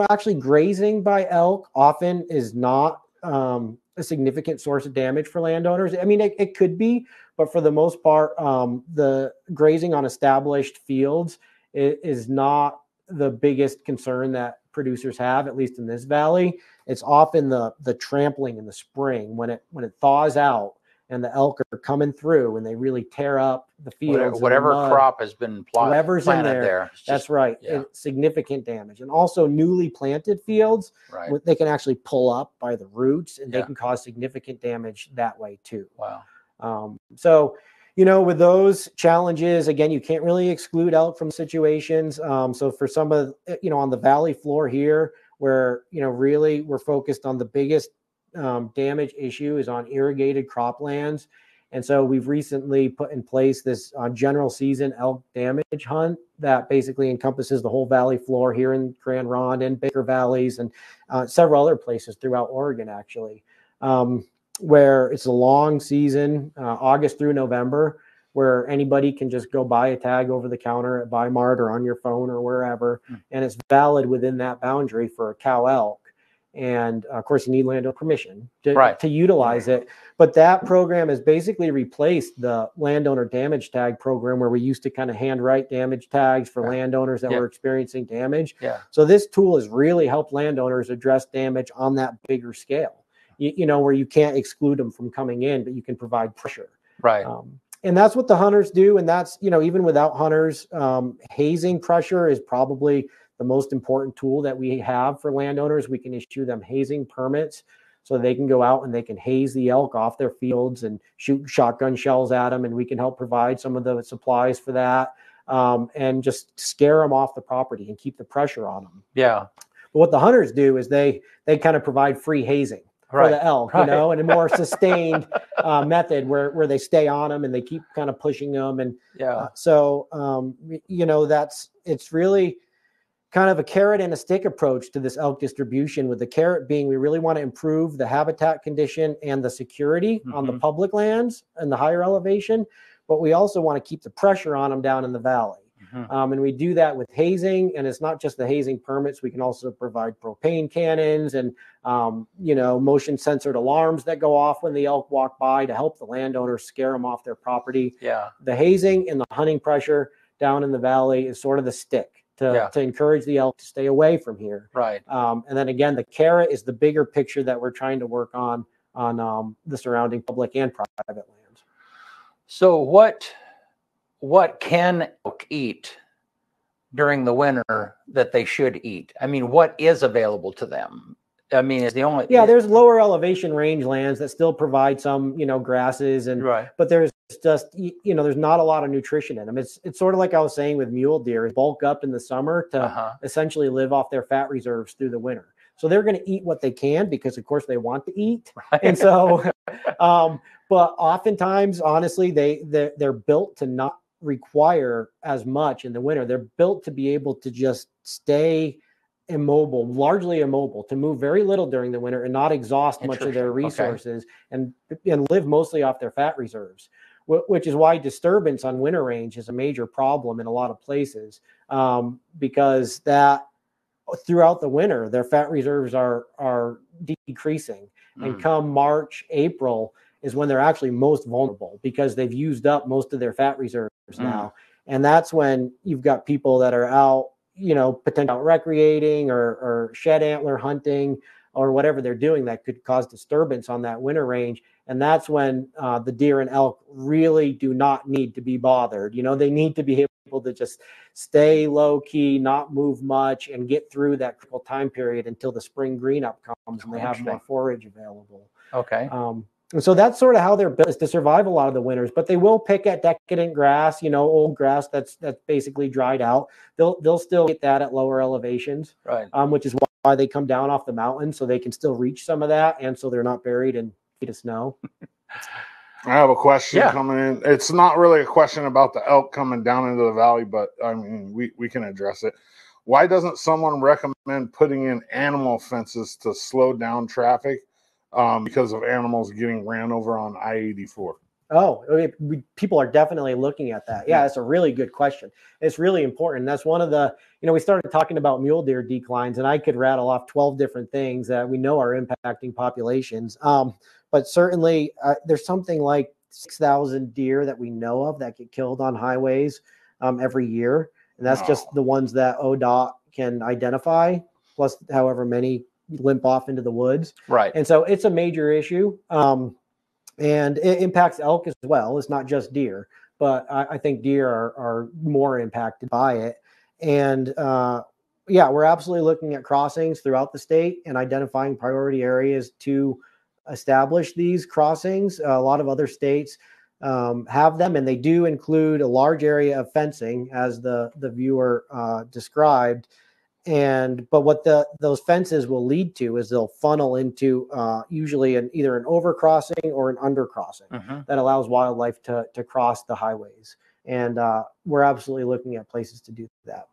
actually grazing by elk often is not a significant source of damage for landowners. I mean, it could be, but for the most part, the grazing on established fields is not the biggest concern that producers have, at least in this valley. It's often the trampling in the spring when it thaws out and the elk are coming through and they really tear up the fields.
Whatever crop has been
whatever's
planted
in there. That's right. Yeah. It's significant damage. And also newly planted fields, they can actually pull up by the roots and they can cause significant damage that way too.
Wow.
So, with those challenges, again, you can't really exclude elk from situations. So for some of, on the valley floor here, where, really we're focused on the biggest damage issue is on irrigated croplands. And so we've recently put in place this general season elk damage hunt that basically encompasses the whole valley floor here in Grand Ronde and Baker Valleys and several other places throughout Oregon, actually, where it's a long season, August through November, where anybody can just go buy a tag over the counter at Bi-Mart or on your phone or wherever, and it's valid within that boundary for a cow elk. And of course, you need landowner permission to utilize it. But that program has basically replaced the landowner damage tag program where we used to kind of handwrite damage tags for landowners that were experiencing damage. So this tool has really helped landowners address damage on that bigger scale, where you can't exclude them from coming in, but you can provide pressure.
Right.
And that's what the hunters do. And that's, even without hunters, hazing pressure is probably the most important tool that we have for landowners. We can issue them hazing permits so they can go out and they can haze the elk off their fields and shoot shotgun shells at them. And we can help provide some of the supplies for that and just scare them off the property and keep the pressure on them.
Yeah.
But what the hunters do is they kind of provide free hazing for the elk, and a more sustained method where they stay on them and they keep kind of pushing them. And it's really kind of a carrot and a stick approach to this elk distribution, with the carrot being we really want to improve the habitat condition and the security on the public lands and the higher elevation, but we also want to keep the pressure on them down in the valley. And we do that with hazing, and it's not just the hazing permits. We can also provide propane cannons and, motion censored alarms that go off when the elk walk by to help the landowners scare them off their property.
Yeah.
The hazing and the hunting pressure down in the valley is sort of the stick to encourage the elk to stay away from here.
Right.
And then again, the carrot is the bigger picture that we're trying to work on the surrounding public and private lands.
So what can elk eat during the winter that they should eat? I mean, what is available to them? I mean, it's the only...
Yeah, there's lower elevation rangelands that still provide some, grasses but there's just, there's not a lot of nutrition in them. It's sort of like I was saying with mule deer, bulk up in the summer to essentially live off their fat reserves through the winter. So they're going to eat what they can because of course they want to eat. And so, but oftentimes, honestly, they're built to not require as much in the winter. They're built to be able to just stay largely immobile, to move very little during the winter and not exhaust much of their resources and live mostly off their fat reserves, which is why disturbance on winter range is a major problem in a lot of places, because that throughout the winter, their fat reserves are decreasing. And come March, April is when they're actually most vulnerable because they've used up most of their fat reserves now. And that's when you've got people that are out, potentially out recreating or shed antler hunting or whatever they're doing that could cause disturbance on that winter range. And that's when the deer and elk really do not need to be bothered. They need to be able to just stay low key, not move much, and get through that critical time period until the spring green up comes and they have more forage available.
Okay.
And so that's sort of how they're built, is to survive a lot of the winters, but they will pick at decadent grass, old grass that's basically dried out. They'll still get that at lower elevations,
right?
Which is why they come down off the mountain so they can still reach some of that, and so they're not buried in feet of snow.
I have a question coming in. It's not really a question about the elk coming down into the valley, but I mean we can address it. Why doesn't someone recommend putting in animal fences to slow down traffic? Because of animals getting ran over on I-84.
Oh, people are definitely looking at that. Yeah, that's a really good question. It's really important. That's one of the, we started talking about mule deer declines, and I could rattle off 12 different things that we know are impacting populations. But certainly there's something like 6,000 deer that we know of that get killed on highways every year. And that's just the ones that ODOT can identify, plus however many limp off into the woods.
Right.
And so it's a major issue. And it impacts elk as well. It's not just deer, but I think deer are more impacted by it. And we're absolutely looking at crossings throughout the state and identifying priority areas to establish these crossings. A lot of other states have them, and they do include a large area of fencing, as the viewer described. But what those fences will lead to is they'll funnel into usually either an overcrossing or an undercrossing that allows wildlife to cross the highways. And we're absolutely looking at places to do that.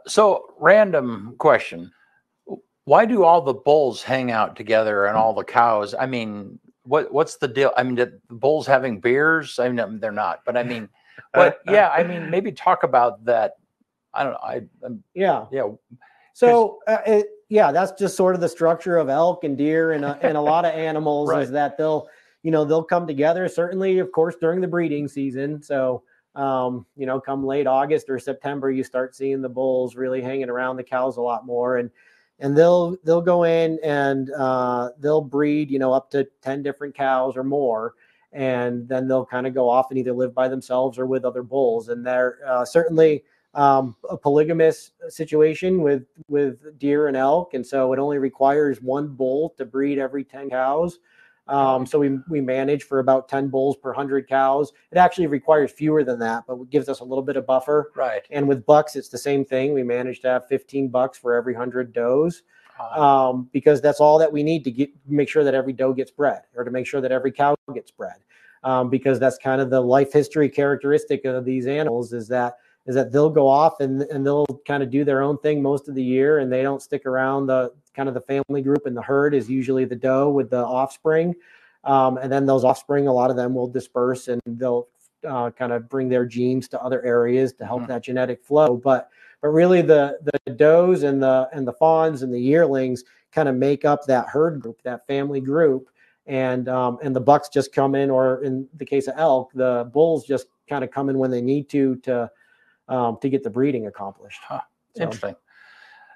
So, random question. Why do all the bulls hang out together and all the cows? I mean, what's the deal? I mean, the bulls having beers? I mean, they're not, but I mean, maybe talk about that. I don't know.
Yeah. So, that's just sort of the structure of elk and deer and a lot of animals right. Is that they'll come together. Certainly, of course, during the breeding season. So, come late August or September, you start seeing the bulls really hanging around the cows a lot more, and they'll go in and they'll breed, up to 10 different cows or more. And then they'll kind of go off and either live by themselves or with other bulls. And they're certainly a polygamous situation with deer and elk. And so it only requires one bull to breed every 10 cows. So we manage for about 10 bulls per 100 cows. It actually requires fewer than that, but it gives us a little bit of buffer.
Right.
And with bucks, it's the same thing. We manage to have 15 bucks for every 100 does, because that's all that we need to make sure that every doe gets bred, or to make sure that every cow gets bred. Because that's kind of the life history characteristic of these animals is that they'll go off and they'll kind of do their own thing most of the year, and they don't stick around. The kind of the family group in the herd is usually the doe with the offspring. And then those offspring, a lot of them will disperse and they'll kind of bring their genes to other areas to help that genetic flow. But really the does and the fawns and the yearlings kind of make up that herd group, that family group. And the bucks just come in, or in the case of elk, the bulls just kind of come in when they need to get the breeding accomplished.
Interesting.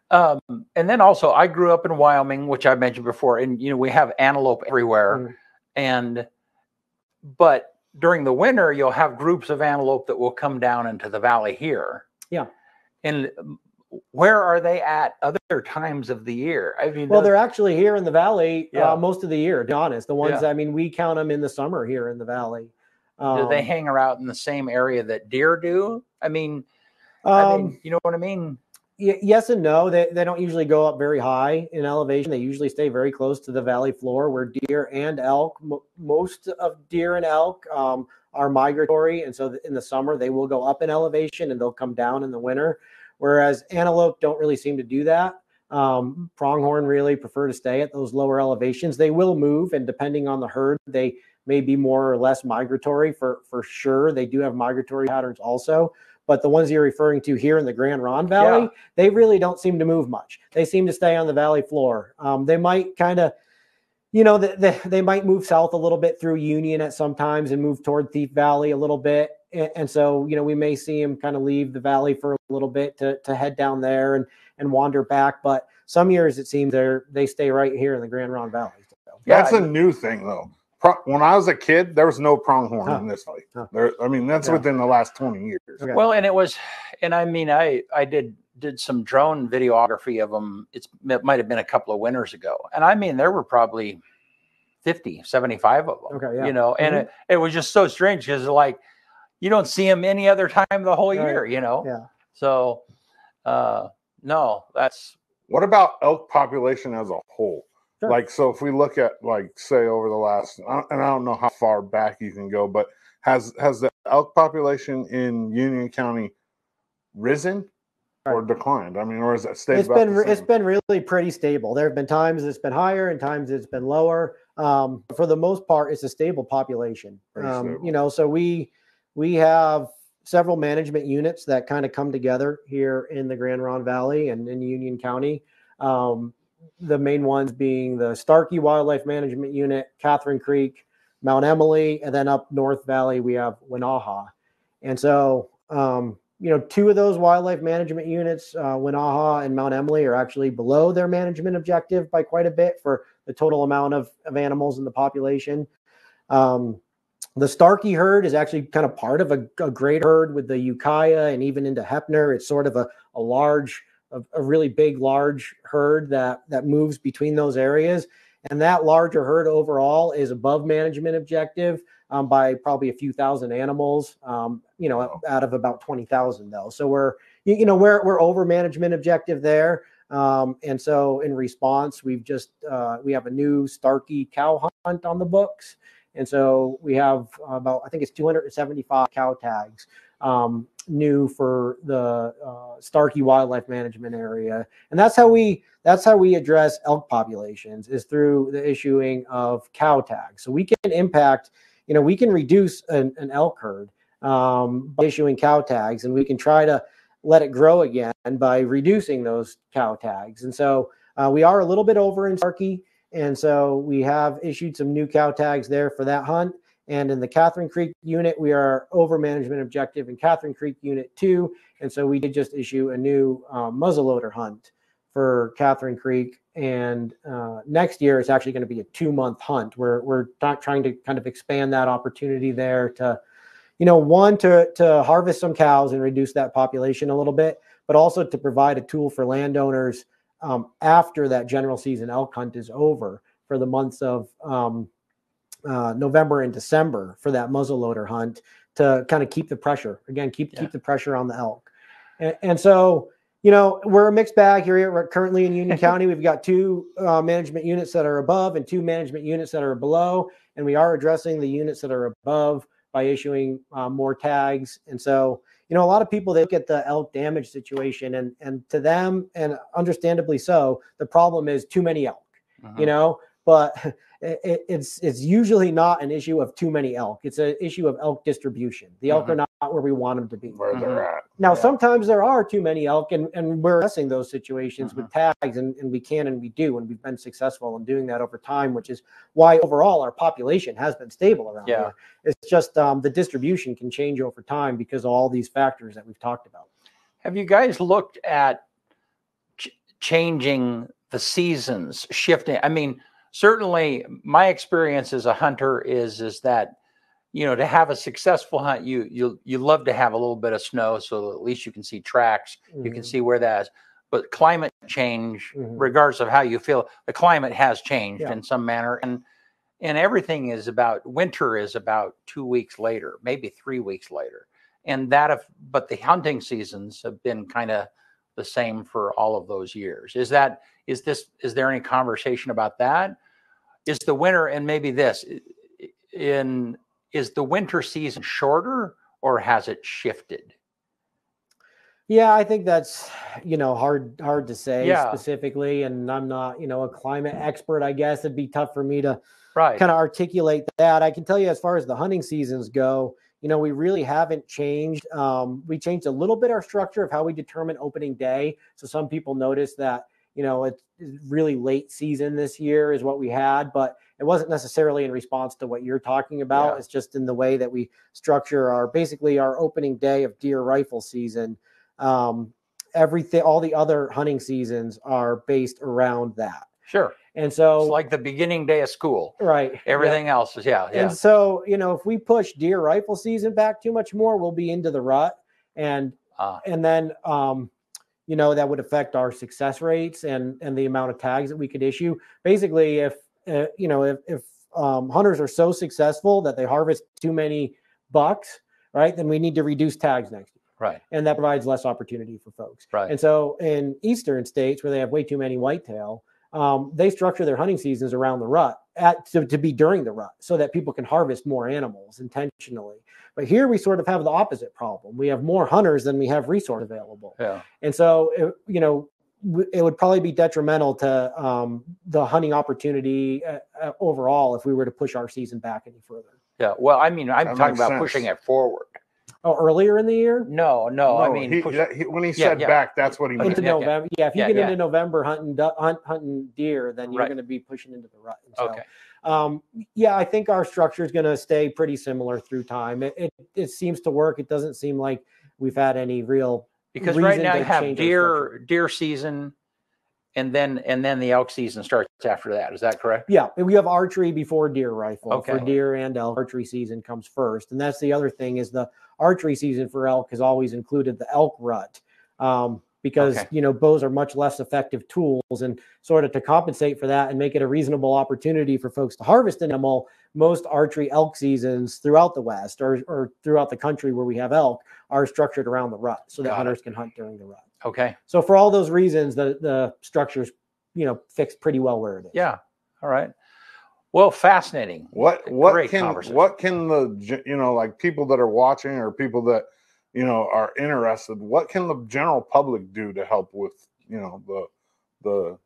And then also, I grew up in Wyoming, which I mentioned before, and we have antelope everywhere. But during the winter, you'll have groups of antelope that will come down into the valley here.
Yeah.
And where are they at other times of the year? I mean,
they're actually here in the valley most of the year, to be honest. The ones, we count them in the summer here in the valley.
Do they hang around in the same area that deer do? I mean, you know what I mean?
Yes and no. They don't usually go up very high in elevation. They usually stay very close to the valley floor, where deer and elk, most of deer and elk are migratory. And so in the summer, they will go up in elevation and they'll come down in the winter. Whereas antelope don't really seem to do that. Pronghorn really prefer to stay at those lower elevations. They will move, and depending on the herd, they may be more or less migratory for sure. They do have migratory patterns also. But the ones you're referring to here in the Grand Ronde Valley, they really don't seem to move much. They seem to stay on the valley floor. They might kind of, they might move south a little bit through Union at some times and move toward Thief Valley a little bit. And so, we may see them kind of leave the valley for a little bit to head down there and wander back. But some years it seems they stay right here in the Grand Ronde Valley. So,
that's a new thing, though. When I was a kid, there was no pronghorn in this valley. That's within the last 20 years.
Okay.
Well, I did some drone videography of them. It might have been a couple of winters ago. And I mean, there were probably 50, 75 of them, and it was just so strange because you don't see them any other time the whole year,
Yeah.
So, no, that's.
What about elk population as a whole? Sure. So if we look at say over the last, and I don't know how far back you can go, but has the elk population in Union County risen or declined? I mean, or is it stayed
it's been really pretty stable. There have been times it's been higher and times it's been lower. For the most part, it's a stable population.
Stable.
You know, so we have several management units that kind of come together here in the Grand Ronde Valley and in Union County. The main ones being the Starkey Wildlife Management Unit, Catherine Creek, Mount Emily, and then up North Valley, we have Wenaha. And so, you know, two of those wildlife management units, Wenaha and Mount Emily, are actually below their management objective by quite a bit for the total amount of animals in the population. The Starkey herd is actually kind of part of a great herd with the Ukiah and even into Heppner. It's sort of a really big, large herd that moves between those areas. And that larger herd overall is above management objective by probably a few thousand animals, you know, out of about 20,000 though. So we're over management objective there. And so in response, we have a new Starkey cow hunt on the books. And so we have I think it's 275 cow tags new for the Starkey Wildlife Management Area. And that's how we address elk populations, is through the issuing of cow tags. So we can impact, you know, we can reduce an elk herd by issuing cow tags, and we can try to let it grow again by reducing those cow tags. And so we are a little bit over in Starkey. And so we have issued some new cow tags there for that hunt. And in the Catherine Creek unit, we are over management objective in Catherine Creek Unit 2. And so we did just issue a new muzzleloader hunt for Catherine Creek. And next year, it's actually going to be a 2-month hunt. We're trying to kind of expand that opportunity there to, you know, one, to harvest some cows and reduce that population a little bit, but also to provide a tool for landowners after that general season elk hunt is over for the months of November and December for that muzzleloader hunt to kind of keep the pressure, again, keep the pressure on the elk. And so, you know, we're a mixed bag here. We're currently in Union County. We've got 2 management units that are above and 2 management units that are below. And we are addressing the units that are above by issuing more tags. And so, you know, a lot of people, they look at the elk damage situation and to them, and understandably so, the problem is too many elk, you know, but it's usually not an issue of too many elk. It's an issue of elk distribution. The elk are not where we want them to be.
Where they're at.
Now, sometimes there are too many elk, and we're addressing those situations with tags, and we can and we do, and we've been successful in doing that over time, which is why overall our population has been stable around here. It's just the distribution can change over time because of all these factors that we've talked about.
Have you guys looked at changing the seasons, shifting? I mean, certainly my experience as a hunter is that, you know, to have a successful hunt, you love to have a little bit of snow, so at least you can see tracks, you can see where that is. But climate change, regardless of how you feel, the climate has changed in some manner, and everything is winter is about 2 weeks later, maybe 3 weeks later, but the hunting seasons have been kind of the same for all of those years. Is there any conversation about that? Is the winter, and maybe this is the winter season shorter, or has it shifted?
Yeah, I think that's, you know, hard to say specifically. And I'm not, you know, a climate expert, I guess. It'd be tough for me to kind of articulate that. I can tell you, as far as the hunting seasons go, you know, we really haven't changed. We changed a little bit our structure of how we determine opening day. So some people notice that, you know, it's really late season this year is what we had, but it wasn't necessarily in response to what you're talking about. It's just in the way that we structure our opening day of deer rifle season. Everything, all the other hunting seasons are based around that.
Sure.
And so
it's like the beginning day of school.
Right.
Everything else is, And
so, you know, if we push deer rifle season back too much more, we'll be into the rut. And then, you know, that would affect our success rates and the amount of tags that we could issue. Basically, if hunters are so successful that they harvest too many bucks, right, then we need to reduce tags next year.
Right.
And that provides less opportunity for folks.
Right.
And so in eastern states where they have way too many whitetail, they structure their hunting seasons around the rut. to be during the rut so that people can harvest more animals intentionally. But here we sort of have the opposite problem. We have more hunters than we have resource available.
Yeah.
And so, it would probably be detrimental to the hunting opportunity overall if we were to push our season back any further.
Yeah. Well, I mean, I'm talking about pushing it forward.
Oh, earlier in the year?
No. I mean,
when he said back, that's what he meant.
Into November. Yeah, if you get into November hunting deer, then you're going to be pushing into the rut. So,
okay.
I think our structure is going to stay pretty similar through time. It seems to work. It doesn't seem like we've had any real
because right now you have deer season, and then the elk season starts after that. Is that correct?
Yeah, we have archery before deer rifle. Okay. For deer and elk, archery season comes first, and that's the other thing is the archery season for elk has always included the elk rut because bows are much less effective tools, and sort of to compensate for that and make it a reasonable opportunity for folks to harvest an animal. Most archery elk seasons throughout the West or throughout the country where we have elk are structured around the rut so that hunters can hunt during the rut.
Okay.
So for all those reasons, the structure's fixed pretty well where it is.
Yeah. All right. Well, fascinating.
What can the like people that are watching or people that are interested? What can the general public do to help with the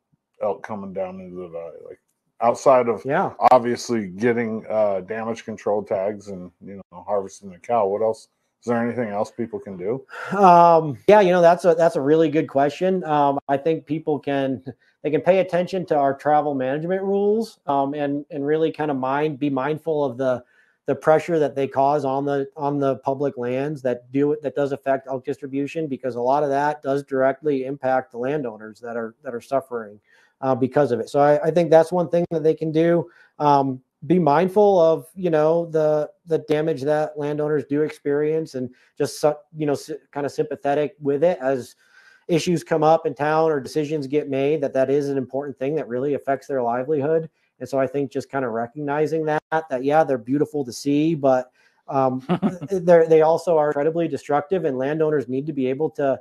elk coming down into the valley? Like outside of obviously getting damage control tags and harvesting the cow. What else? Is there anything else people can do?
That's a really good question. I think people can pay attention to our travel management rules and really kind of be mindful of the pressure that they cause on the public lands that does affect elk distribution, because a lot of that does directly impact the landowners that are suffering because of it. So I think that's one thing that they can do. Be mindful of the damage that landowners do experience, and just kind of sympathetic with it as issues come up in town or decisions get made. That is an important thing that really affects their livelihood. And so I think just kind of recognizing that they're beautiful to see, but they also are incredibly destructive, and landowners need to be able to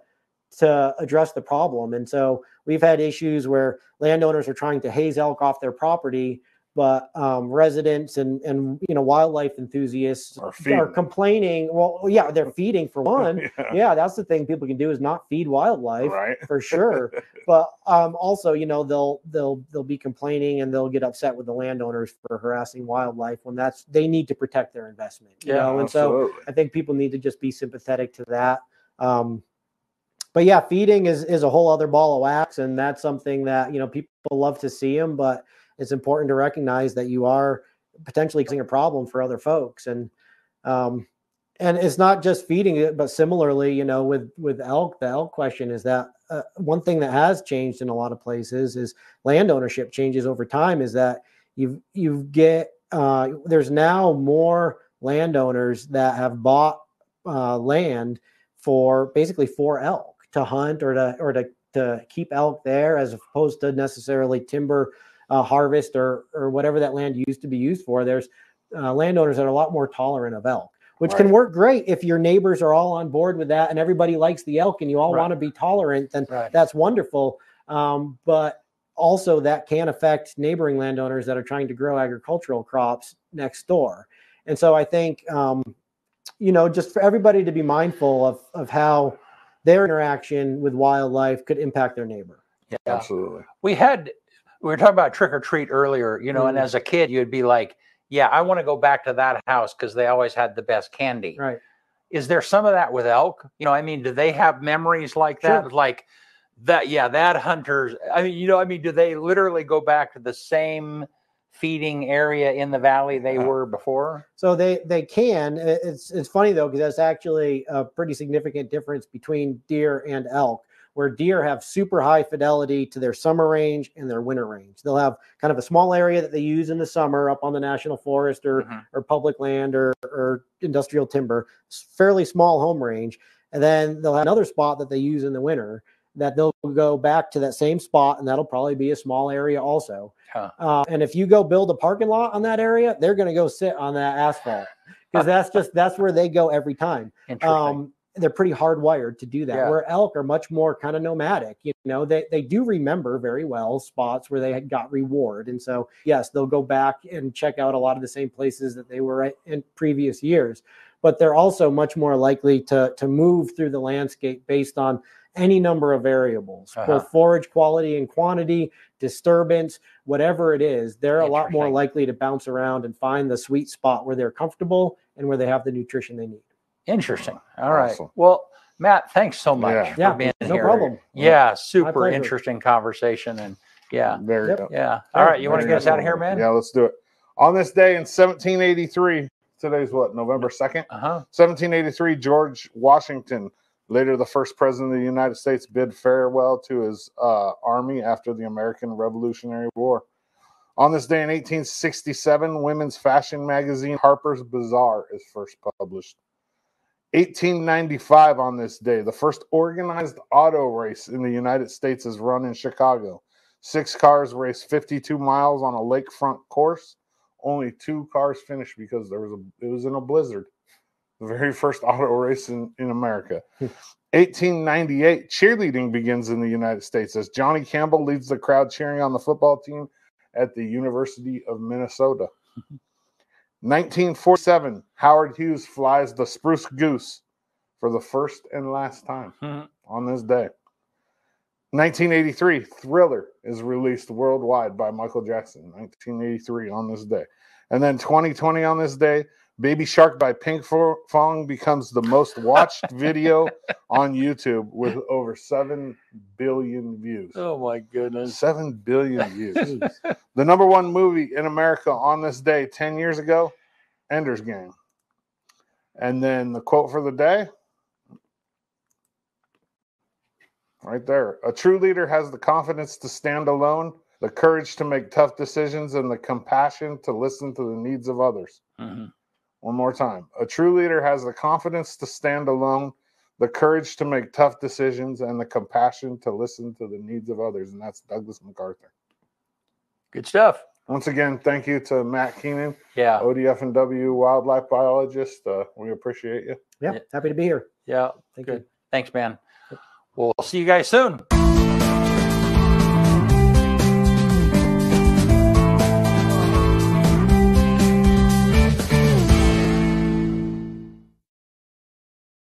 address the problem. And so we've had issues where landowners are trying to haze elk off their property, but residents and wildlife enthusiasts are complaining. Well, yeah, they're feeding for one. Yeah, that's the thing people can do is not feed wildlife,
right?
For sure. But also, they'll be complaining and they'll get upset with the landowners for harassing wildlife when they need to protect their investment. And
absolutely.
So I think people need to just be sympathetic to that. But yeah, feeding is a whole other ball of wax, and that's something that people love to see them, but it's important to recognize that you are potentially causing a problem for other folks. And it's not just feeding it, but similarly, with elk, the elk question is that one thing that has changed in a lot of places is land ownership changes over time, is that there's now more landowners that have bought land for elk to hunt or to keep elk there, as opposed to necessarily timber harvest or whatever that land used to be used for. There's landowners that are a lot more tolerant of elk, which can work great if your neighbors are all on board with that and everybody likes the elk and you all want to be tolerant, then that's wonderful. But also that can affect neighboring landowners that are trying to grow agricultural crops next door. And so I think, just for everybody to be mindful of how their interaction with wildlife could impact their neighbor.
Yeah, absolutely.
We were talking about trick or treat earlier, and as a kid, you'd be like, yeah, I want to go back to that house because they always had the best candy.
Right.
Is there some of that with elk? Do they have memories like that? Sure. Like that, that hunters, do they literally go back to the same feeding area in the valley they were before?
So they can. It's funny though, because that's actually a pretty significant difference between deer and elk, where deer have super high fidelity to their summer range and their winter range. They'll have kind of a small area that they use in the summer up on the national forest or public land or industrial timber, fairly small home range. And then they'll have another spot that they use in the winter that they'll go back to that same spot, and that'll probably be a small area also. And if you go build a parking lot on that area, they're going to go sit on that asphalt because that's where they go every time. they're pretty hardwired to do that.
Yeah.
Where elk are much more kind of nomadic. You know, they do remember very well spots where they had got reward. And so, yes, they'll go back and check out a lot of the same places that they were in previous years. But they're also much more likely to move through the landscape based on any number of variables, both forage quality and quantity, disturbance, whatever it is. They're a lot more likely to bounce around and find the sweet spot where they're comfortable and where they have the nutrition they need.
Interesting. All right. Well, Matt, thanks so much for being here.
No problem.
Yeah, super interesting conversation. And yeah. All right. You want to get us out of here, man?
Yeah, let's do it. On this day in 1783, today's what, November 2nd? 1783, George Washington, later the first president of the United States, bid farewell to his army after the American Revolutionary War. On this day in 1867, women's fashion magazine Harper's Bazaar is first published. 1895, on this day, the first organized auto race in the United States is run in Chicago. 6 cars raced 52 miles on a lakefront course. Only 2 cars finished because it was in a blizzard. The very first auto race in America. 1898, cheerleading begins in the United States as Johnny Campbell leads the crowd cheering on the football team at the University of Minnesota. 1947, Howard Hughes flies the Spruce Goose for the first and last time on this day. 1983, Thriller is released worldwide by Michael Jackson. 1983 on this day. And then 2020 on this day, Baby Shark by Pink Fong becomes the most watched video on YouTube with over 7 billion views.
Oh, my goodness.
7 billion views. The number 1 movie in America on this day 10 years ago, Ender's Game. And then the quote for the day, right there. A true leader has the confidence to stand alone, the courage to make tough decisions, and the compassion to listen to the needs of others. One more time. A true leader has the confidence to stand alone, the courage to make tough decisions, and the compassion to listen to the needs of others. And that's Douglas MacArthur.
Good stuff.
Once again, thank you to Matt Keenan, ODFW wildlife biologist. We appreciate you.
Yeah, happy to be here.
Yeah,
Thank you.
Thanks, man. We'll see you guys soon.